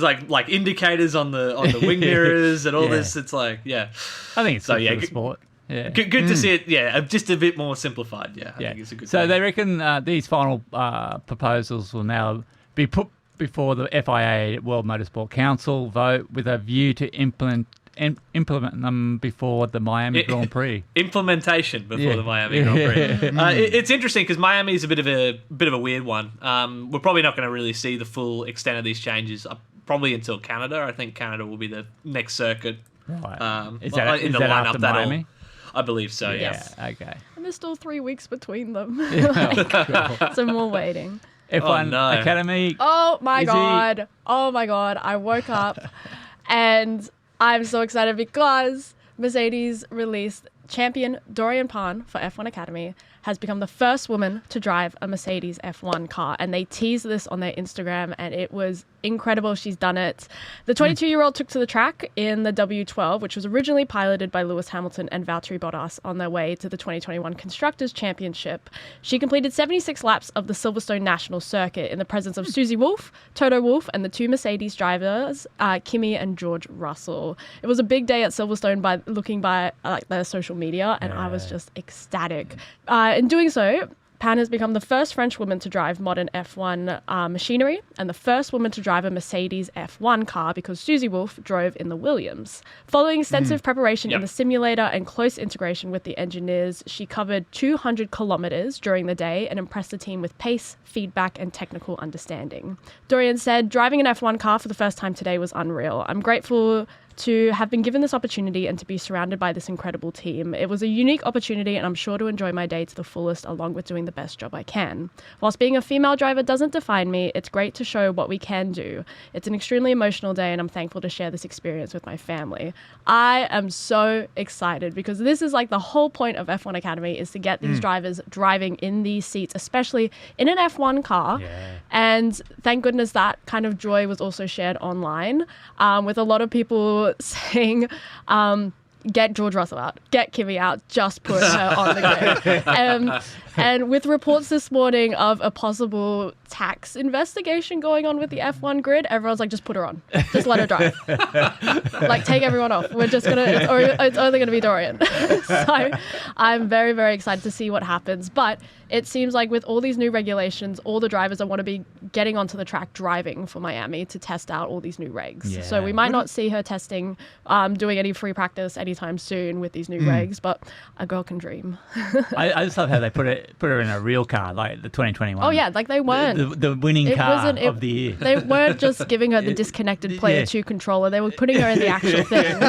like indicators on the wing mirrors and all this. It's like I think it's good for the sport. Yeah. Good to see it. Yeah, just a bit more simplified. I think it's a good. So thing. they reckon these final proposals will now be put before the FIA World Motorsport Council vote with a view to implement them before the Miami Grand Prix. Implementation before the Miami Grand Prix. It's interesting because Miami is a bit of a weird one. We're probably not going to really see the full extent of these changes probably until Canada. I think Canada will be the next circuit. Right. Is that after Miami? I believe so. Yes. Yeah. Okay. And there's still 3 weeks between them. So more waiting. F1 Academy. Oh my god. I woke up and I'm so excited because Mercedes released champion Dorian Pan for F1 Academy has become the first woman to drive a Mercedes F1 car. And they teased this on their Instagram and it was incredible. She's done it. The 22-year-old took to the track in the W12, which was originally piloted by Lewis Hamilton and Valtteri Bottas on their way to the 2021 Constructors' Championship. She completed 76 laps of the Silverstone National Circuit in the presence of Susie Wolff, Toto Wolff, and the two Mercedes drivers, Kimi and George Russell. It was a big day at Silverstone by looking by their social media, and I was just ecstatic. In doing so, Pan has become the first French woman to drive modern F1 machinery and the first woman to drive a Mercedes F1 car because Susie Wolff drove in the Williams. Following extensive preparation in the simulator and close integration with the engineers, she covered 200 kilometers during the day and impressed the team with pace, feedback, and technical understanding. Dorian said, "Driving an F1 car for the first time today was unreal. I'm grateful to have been given this opportunity and to be surrounded by this incredible team. It was a unique opportunity and I'm sure to enjoy my day to the fullest along with doing the best job I can. Whilst being a female driver doesn't define me, it's great to show what we can do. It's an extremely emotional day and I'm thankful to share this experience with my family." I am so excited because this is like the whole point of F1 Academy is to get these drivers driving in these seats, especially in an F1 car. And thank goodness that kind of joy was also shared online with a lot of people saying, get George Russell out, get Kimi out, just put her on the grid. And with reports this morning of a possible tax investigation going on with the F1 grid, everyone's like, just put her on. Just let her drive. Like, take everyone off. We're just going to, it's only going to be Dorian. So I'm very, very excited to see what happens. But it seems like with all these new regulations, all the drivers want to be getting onto the track driving for Miami to test out all these new regs. Yeah. So we might not see her testing, doing any free practice anytime soon with these new regs, but a girl can dream. I just love how they put it put her in a real car, like the 2021. Oh yeah, like they weren't the winning it car wasn't- it- of the year. They weren't just giving her the disconnected Player 2 controller. They were putting her in the actual thing.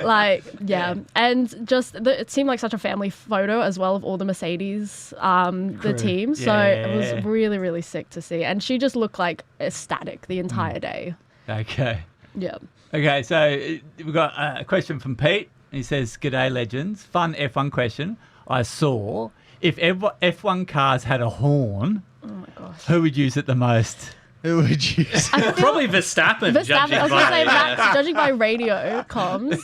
Like, yeah. And just, it seemed like such a family photo as well of all the Mercedes, the team. So it was really, really sick to see. And she just looked like ecstatic the entire day. Okay. Yeah. Okay, so we've got a question from Pete. He says, "G'day, legends. Fun F1 question. I saw if F1 cars had a horn, who would use it the most?" Who would use? Probably Verstappen. Verstappen. I was going to say Max, yeah. judging by radio comms.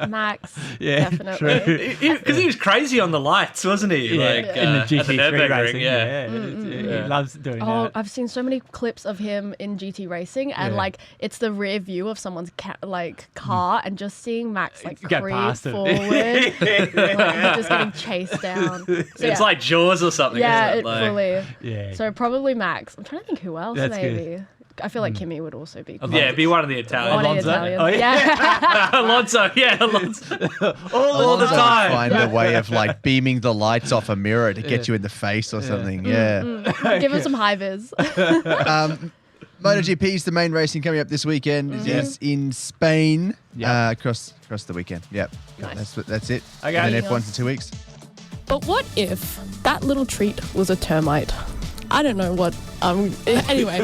Max, Yeah, definitely. Because he was crazy on the lights, wasn't he? Yeah, Like, in the at the GT3 Nürburgring, racing. yeah. He loves doing Oh, that. I've seen so many clips of him in GT racing, and Yeah. like it's the rear view of someone's car, and just seeing Max like Go creep past it. forward, like, just getting chased down. So, It's like Jaws or something. yeah, isn't it it? Like, fully. Yeah. So probably Max. I'm trying to think who else That's maybe. good. I feel like Kimmy would also be. Yeah, be one of the Italians. One of the Italians. Yeah. Alonso, yeah, Alonso. all the Alonso time. Find a way of like beaming the lights off a mirror to get you in the face or something. Yeah. Give him some high vis. MotoGP is the main racing coming up this weekend. It is in Spain across the weekend. Yep. That's it. Okay. And then F1's in 2 weeks. But what if that little treat was a termite? I don't know what. Anyway,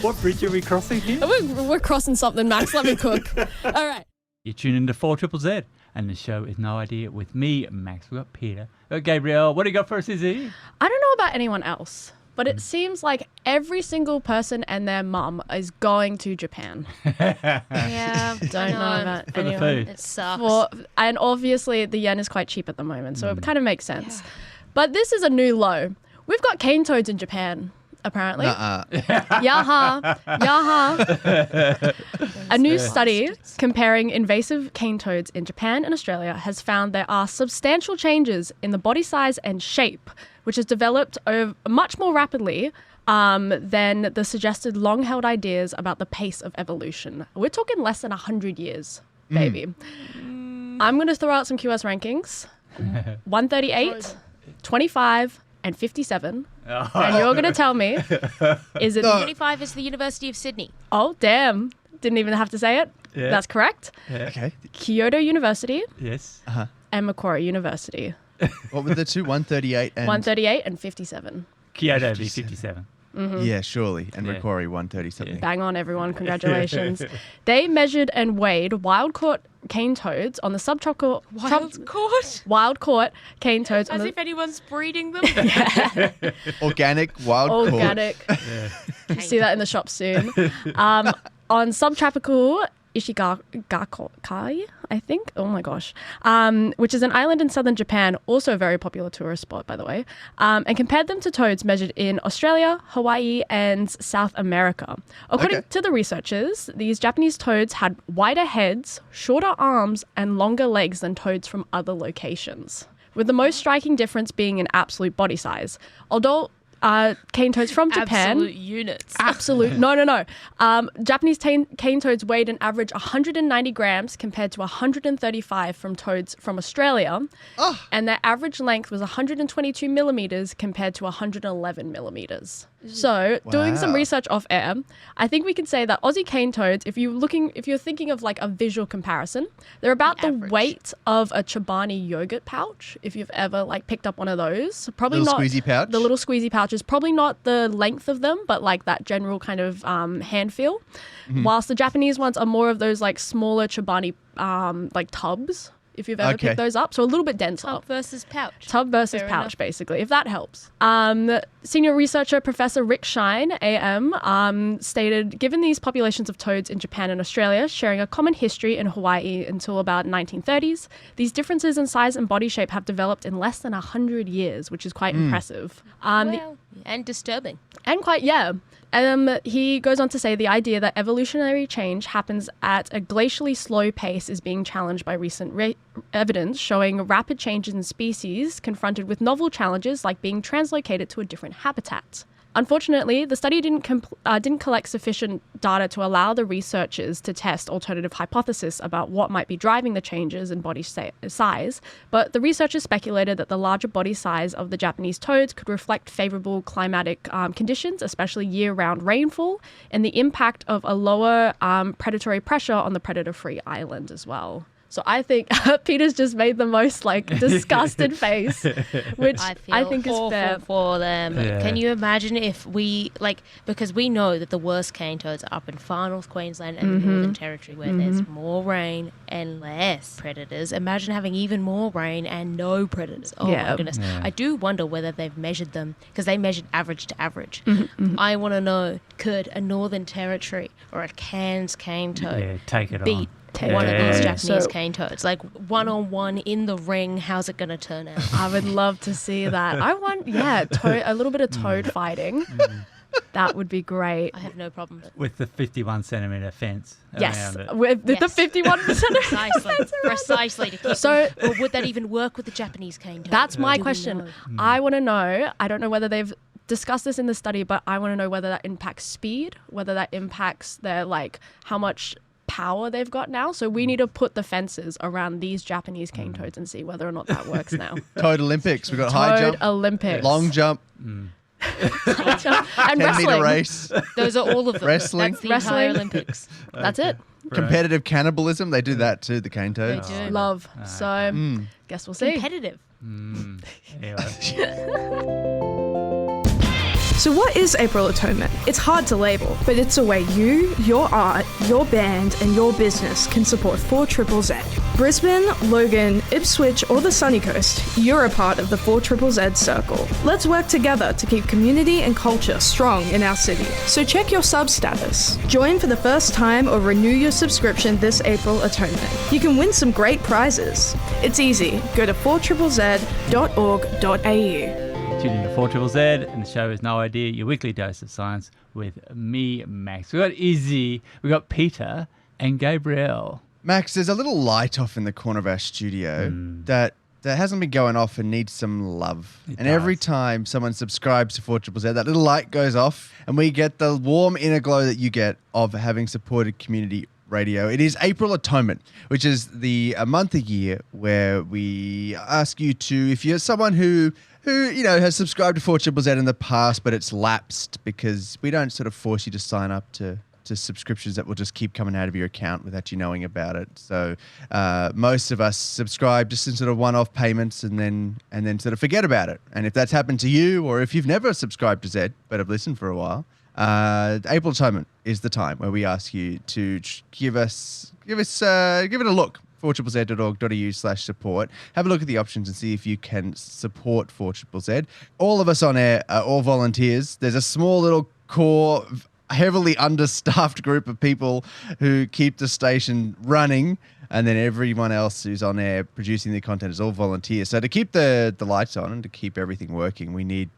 What bridge are we crossing here? we're crossing something, Max. Let me cook. All right. You tune into 4ZZZ, and the show is No Idea with me, Max. We've got Peter. We've got Gabriel. What do you got for us, Issy? I don't know about anyone else, but it seems like every single person and their mum is going to Japan. Yeah, Don't know about For the anyone. food. It sucks. And obviously the yen is quite cheap at the moment, so it kind of makes sense. But this is a new low. We've got cane toads in Japan, apparently. Yaha. Yaha. A new study comparing invasive cane toads in Japan and Australia has found there are substantial changes in the body size and shape, which has developed much more rapidly than the suggested long-held ideas about the pace of evolution. We're talking less than 100 years, baby. I'm going to throw out some QS rankings. 138, 25, and 57. And you're going to tell me, is it... 25 is the University of Sydney. Oh, damn. Didn't even have to say it. Yeah. That's correct. Yeah. Okay. Kyoto University Yes. and Macquarie University. What were the two? 138 and 138 and 57. Kyoto be 57. Yeah, surely. And Yeah. Macquarie 130 something. Bang on, everyone. Congratulations. They measured and weighed wild-caught cane toads on the subtropical... Wild-caught? Wild-caught cane toads on As the... if anyone's breeding them. Organic wild Organic. You see that in the shop soon. On subtropical Ishigaki, I think. Oh my gosh. Which is an island in southern Japan, also a very popular tourist spot, by the way. And compared them to toads measured in Australia, Hawaii, and South America. According to the researchers, these Japanese toads had wider heads, shorter arms, and longer legs than toads from other locations, with the most striking difference being in absolute body size. Although cane toads from Japan. Absolute units. No. Japanese cane toads weighed an average 190 grams compared to 135 from toads from Australia. And their average length was 122 millimeters compared to 111 millimeters. So, doing some research off air, I think we can say that Aussie cane toads, if you're thinking of like a visual comparison, they're about the weight of a Chobani yogurt pouch. If you've ever like picked up one of those, probably Little not squeezy pouch? the little squeezy pouches, probably not the length of them, but like that general kind of hand feel. Whilst the Japanese ones are more of those like smaller Chobani like tubs. If you've ever picked those up. So a little bit denser. Tub versus pouch. Tub versus Fair pouch, enough. basically, if that helps. Senior researcher Professor Rick Shine, AM, stated, given these populations of toads in Japan and Australia sharing a common history in Hawaii until about 1930s, these differences in size and body shape have developed in less than 100 years, which is quite impressive. And disturbing. And quite, he goes on to say the idea that evolutionary change happens at a glacially slow pace is being challenged by recent evidence showing rapid changes in species confronted with novel challenges like being translocated to a different habitat. Unfortunately, the study didn't collect sufficient data to allow the researchers to test alternative hypotheses about what might be driving the changes in body size, but the researchers speculated that the larger body size of the Japanese toads could reflect favorable climatic conditions, especially year-round rainfall, and the impact of a lower predatory pressure on the predator-free island as well. So I think Peter's just made the most disgusted face, which I think is fair for them. Yeah. Can you imagine if we because we know that the worst cane toads are up in far north Queensland and the Northern Territory where there's more rain and less predators. Imagine having even more rain and no predators. Oh my goodness! Yeah. I do wonder whether they've measured them because they measured average to average. I want to know: could a Northern Territory or a Cairns cane toad take it beat one of these Japanese cane toads? One-on-one in the ring, how's it going to turn out? I would love to see that. I want, a little bit of toad fighting. That would be great. I have no problem with the 51 centimetre fence yes, around it. With the 51%. Precisely. To keep or would that even work with the Japanese cane toad? That's my question. I want to know, I don't know whether they've discussed this in the study, but I want to know whether that impacts speed, whether that impacts their, how much power they've got now. So we need to put the fences around these Japanese cane toads and see whether or not that works now. Toad Olympics. We've got high jump, Olympics, long jump, and 10-meter race. Those are all of them. Wrestling. That's the entire Olympics. That's it. Competitive cannibalism. They do that too, the cane toads. They do. Love. So guess we'll see. Competitive. So what is April Atonement? It's hard to label, but it's a way you, your art, your band, and your business can support 4ZZZ. Brisbane, Logan, Ipswich, or the Sunny Coast, you're a part of the 4ZZZ circle. Let's work together to keep community and culture strong in our city. So check your sub status. Join for the first time or renew your subscription this April Atonement. You can win some great prizes. It's easy. Go to 4ZZZ.org.au. Tune in to 4ZZZ, and the show is No Idea, your weekly dose of science with me, Max. We've got Issy, we've got Peta, and Gabrielle. Max, there's a little light off in the corner of our studio that hasn't been going off and needs some love. Every time someone subscribes to 4ZZZ, that little light goes off, and we get the warm inner glow that you get of having supported community radio. It is April Atonement, which is the month a year where we ask you to, if you're someone who has subscribed to 4ZZZ in the past, but it's lapsed because we don't sort of force you to sign up to subscriptions that will just keep coming out of your account without you knowing about it. So most of us subscribe just in sort of one-off payments and then sort of forget about it. And if that's happened to you, or if you've never subscribed to Zed but have listened for a while, April Atonement is the time where we ask you to give it a look. 4ZZZ.org.au/support. Have a look at the options and see if you can support 4ZZZ. All of us on air are all volunteers. There's a small little core, heavily understaffed group of people who keep the station running, and then everyone else who's on air producing the content is all volunteers. So to keep the lights on and to keep everything working, we need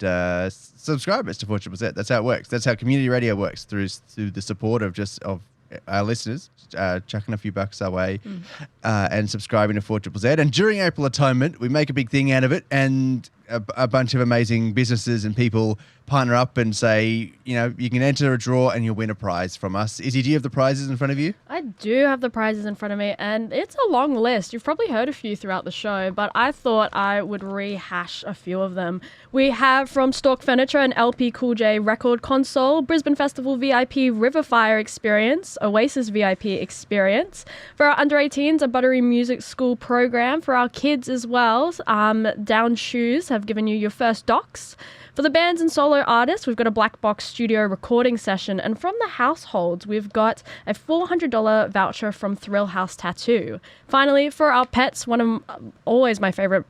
subscribers to 4ZZZ. That's how it works. That's how community radio works, through the support of our listeners chucking a few bucks our way and subscribing to 4ZZZ. And during April Atonement, we make a big thing out of it, and a bunch of amazing businesses and people partner up and say, you can enter a draw and you'll win a prize from us. Izzy, do you have the prizes in front of you? I do have the prizes in front of me, and it's a long list. You've probably heard a few throughout the show, but I thought I would rehash a few of them. We have from Stork Furniture an LP Cool J record console, Brisbane Festival VIP Riverfire experience, Oasis VIP experience. For our under 18s, a Buttery Music School program. For our kids as well, Down Shoes have given you your first docs. For the bands and solo artists, we've got a Black Box studio recording session. And from the households, we've got a $400 voucher from Thrill House Tattoo. Finally, for our pets, one of always my favorite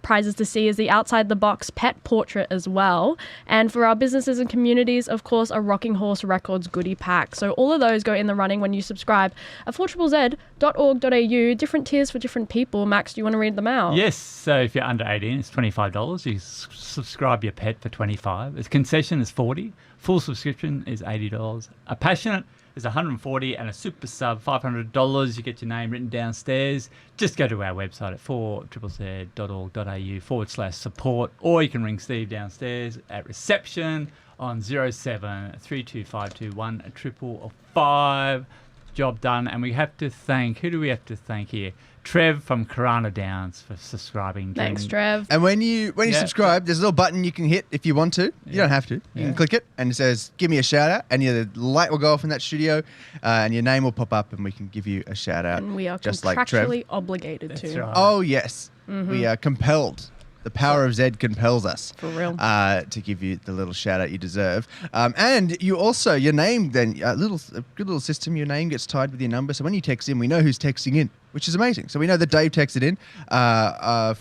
prizes to see is the Outside the Box pet portrait as well. And for our businesses and communities, of course, a Rocking Horse Records goodie pack. So all of those go in the running when you subscribe at 4ZZZ.org.au. Different tiers for different people. Max, do you want to read them out? Yes. So if you're under 18, it's $25. You subscribe your pet for $25. Its concession is $40. Full subscription is $80. A passionate is $140, and a super sub $500. You get your name written downstairs. Just go to our website at 4ZZZ.org.au/support, or you can ring Steve downstairs at reception on 07322521 Job done. And we have to thank, who do we have to thank here? Trev from Corona Downs for subscribing. Thanks, Trev. And when you subscribe, there's a little button you can hit if you want to. You don't have to. You can click it, and it says, give me a shout out, and your light will go off in that studio, and your name will pop up, and we can give you a shout out. And we are just like Trev. contractually obligated to. Right. Oh, yes. We are compelled. The power of Zed compels us. For real. To give you the little shout out you deserve. And you also, your name, then, a good little system, your name gets tied with your number. So when you text in, we know who's texting in, which is amazing. So we know that Dave texted in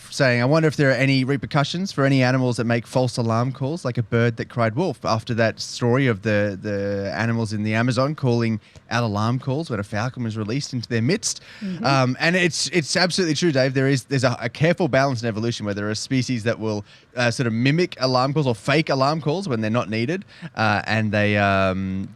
saying, I wonder if there are any repercussions for any animals that make false alarm calls, like a bird that cried wolf, after that story of the animals in the Amazon calling out alarm calls when a falcon was released into their midst. And it's absolutely true, Dave. There's a careful balance in evolution where there are species that will sort of mimic alarm calls or fake alarm calls when they're not needed, and if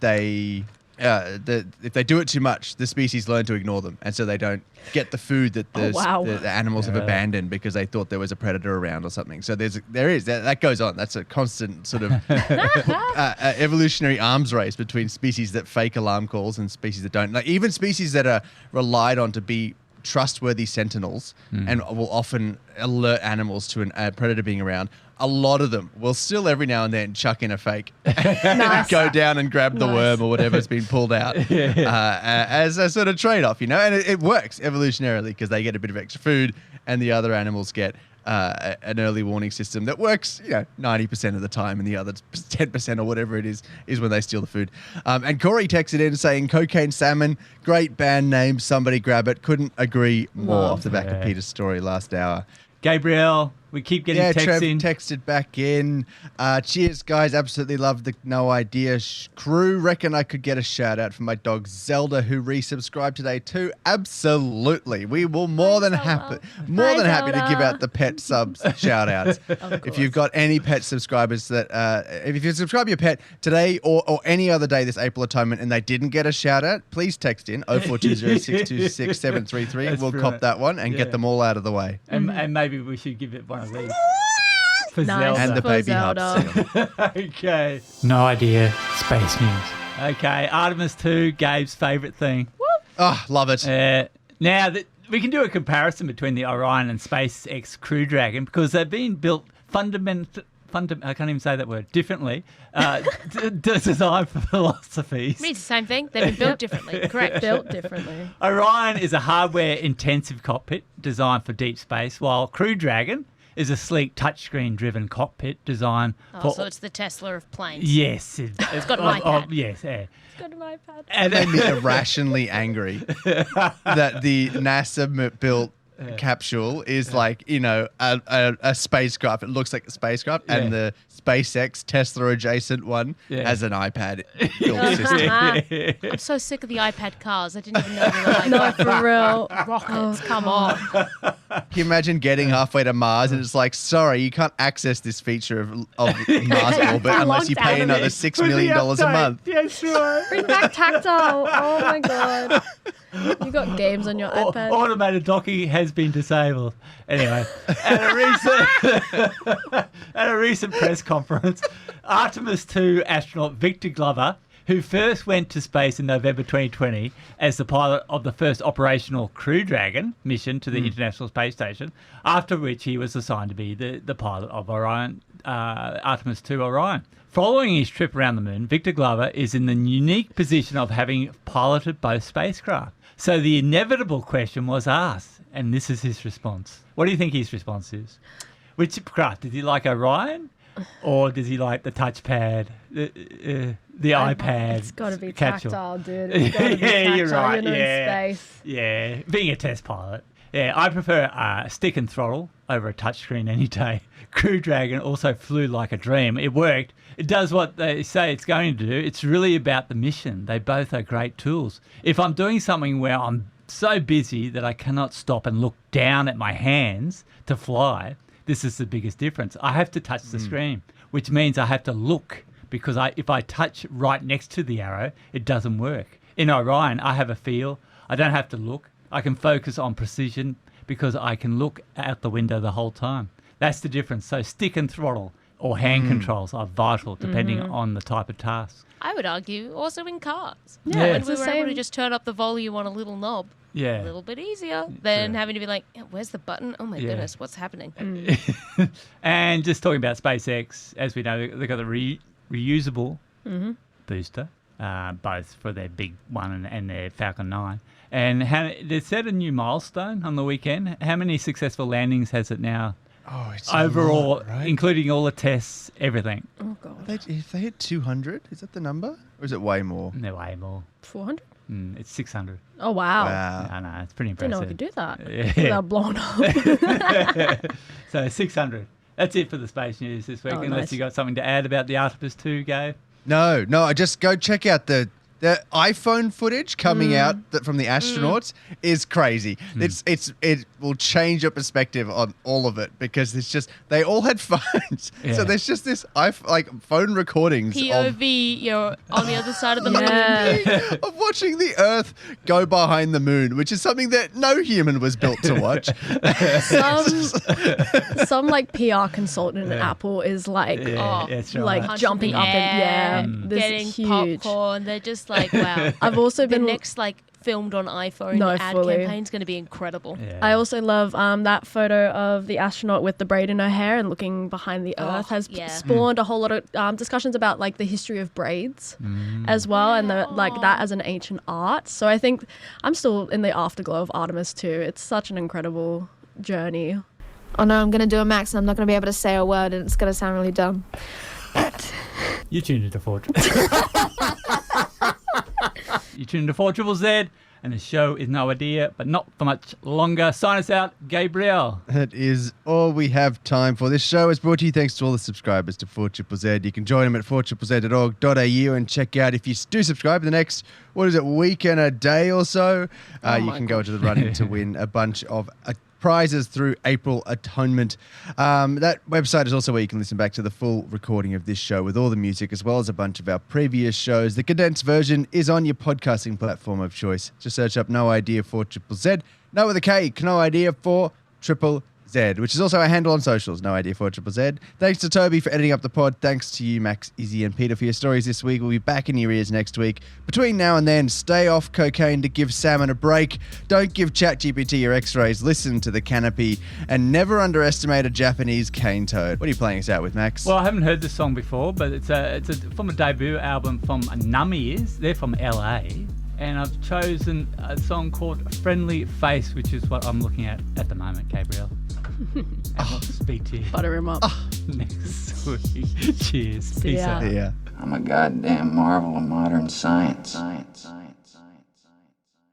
they do it too much, the species learn to ignore them, and so they don't get the food that the animals have abandoned because they thought there was a predator around or something. So that goes on. That's a constant sort of evolutionary arms race between species that fake alarm calls and species that don't. Like even species that are relied on to be trustworthy sentinels and will often alert animals to a predator being around. A lot of them will still every now and then chuck in a fake and go down and grab the worm or whatever's been pulled out as a sort of trade-off, and it works evolutionarily because they get a bit of extra food and the other animals get an early warning system that works 90% of the time, and the other 10% or whatever it is when they steal the food. And Corey texted in saying Cocaine Salmon, great band name, somebody grab it. Couldn't agree more off the back of Peter's story last hour. Gabriel, we keep getting texts Trev in. texted back in. Cheers, guys. Absolutely love the No Idea crew. Reckon I could get a shout out from my dog Zelda, who resubscribed today too. Absolutely. We will more than happy to give out the pet subs shout outs. If you've got any pet subscribers that if you subscribe your pet today or any other day this April Atonement and they didn't get a shout out, please text in 0420626733. We'll cop that one and get them all out of the way. And maybe we should give it one of these. For Nice. Zelda. And the For baby Zelda. hubs. Okay. No idea. Space news. Okay. Artemis 2, Gabe's favourite thing. Oh, love it. Now, we can do a comparison between the Orion and SpaceX Crew Dragon because they've been built I can't even say that word, differently, designed for philosophies. Means the same thing. They've been built differently. Correct. Built differently. Orion is a hardware-intensive cockpit designed for deep space, while Crew Dragon is a sleek touchscreen-driven cockpit designed for... So it's the Tesla of planes. Yes. It's got an iPad. Yes, yeah. It's got an iPad. And made me irrationally angry that the NASA-built capsule is like, a spacecraft. It looks like a spacecraft, and the SpaceX Tesla adjacent one has an iPad built system. I'm so sick of the iPad cars. I didn't even know they were like No, for real. rockets. Come on. Can you imagine getting halfway to Mars and it's like, sorry, you can't access this feature of Mars orbit unless you pay another $6 million a month. Yeah, sure. Bring back tactile. Oh my god. You got games on your iPad. Automated docking has been disabled. Anyway, at a recent press conference, Artemis 2 astronaut Victor Glover, who first went to space in November 2020 as the pilot of the first operational Crew Dragon mission to the International Space Station, after which he was assigned to be the pilot of Orion, Artemis 2 Orion. Following his trip around the moon, Victor Glover is in the unique position of having piloted both spacecraft. So the inevitable question was asked, and this is his response. What do you think his response is? Which craft? Did he like Orion? Or does he like the touchpad, the iPad? It's got to be capsule? tactile, dude. It's got to be tactile. You're right. You're in space. Yeah, being a test pilot. Yeah, I prefer stick and throttle over a touchscreen any day. Crew Dragon also flew like a dream. It worked. It does what they say it's going to do. It's really about the mission. They both are great tools. If I'm doing something where I'm so busy that I cannot stop and look down at my hands to fly, this is the biggest difference. I have to touch the screen. which means I have to look because if I touch right next to the arrow, it doesn't work. In Orion, I have a feel. I don't have to look. I can focus on precision because I can look out the window the whole time. That's the difference. So stick and throttle or hand controls are vital depending on the type of task. I would argue also in cars. Yeah. When It's we the were able to same. just turn up the volume on a little knob. Yeah. A little bit easier than having to be like, where's the button? Oh my Yeah. goodness, what's happening? And just talking about SpaceX, as we know, they've got the reusable booster, both for their big one and their Falcon 9. And they set a new milestone on the weekend. How many successful landings has it now? Oh, it's overall, a lot, right? including all the tests, everything. Oh, God. If they hit 200, is that the number? Or is it way more? They're way more. 400? It's 600. Oh, wow. I know, it's pretty Didn't know impressive. we could do that Yeah. without blowing up. So 600. That's it for the space news this week, Oh, unless nice. you got something to add about the Artemis 2, Gabe. No, just go check out the iPhone footage coming out from the astronauts is crazy. It will change your perspective on all of it because it's just they all had phones, Yeah. so there's just this phone recordings POV, you're on the other side of the of, of watching the Earth go behind the moon, which is something that no human was built to watch. Some like PR consultant at Apple is like, that's right. like Punching jumping the up air, and this getting is huge. popcorn. They're just like, wow. I've also the been next filmed on iPhone No, ad fully. campaign's going to be incredible. I also love that photo of the astronaut with the braid in her hair and looking behind the Earth has spawned a whole lot of discussions about like the history of braids as well, and like that as an ancient art. So I think I'm still in the afterglow of Artemis 2. It's such an incredible journey. Oh no, I'm going to do a Max and I'm not going to be able to say a word and it's going to sound really dumb. You tuned into 4 You tuned into 4 Triple Z, and the show is No Idea, but not for much longer. Sign us out, Gabriel. That is all we have time for. This show is brought to you thanks to all the subscribers to 4ZZZ. You can join them at 4ZZZ.org.au and check out if you do subscribe the next, week and a day or so. You can go to the running to win a bunch of prizes through April Atonement. That website is also where you can listen back to the full recording of this show with all the music as well as a bunch of our previous shows. The condensed version is on your podcasting platform of choice. Just search up No Idea 4ZZZ. No with a K, No Idea 4ZZZ, which is also our handle on socials, No Idea 4ZZZ. Thanks to Toby for editing up the pod. Thanks to you, Max, Issy, and Peta for your stories this week. We'll be back in your ears next week. Between now and then, stay off cocaine to give Salmon a break. Don't give ChatGPT your x-rays. Listen to The Canopy. And never underestimate a Japanese cane toad. What are you playing us out with, Max? Well, I haven't heard this song before, but it's from a debut album from Nummies. They're from LA. And I've chosen a song called Friendly Face, which is what I'm looking at the moment, Gabriel. I want to speak to you. Butter him up. Next week. Cheers. See Peace ya. out. Yeah. I'm a goddamn marvel of modern science.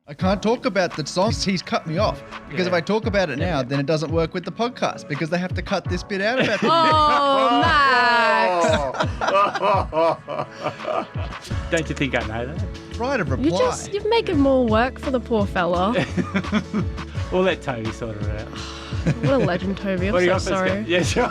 I can't talk about the songs. He's cut me off. Because if I talk about it now, then it doesn't work with the podcast because they have to cut this bit out about the Max! Don't you think I know that? Right of reply. You're making more work for the poor fella. We'll let Toby sort it out. What a legend, Toby. What do you I'm so got for us, sorry. Gabe? Yeah, sure.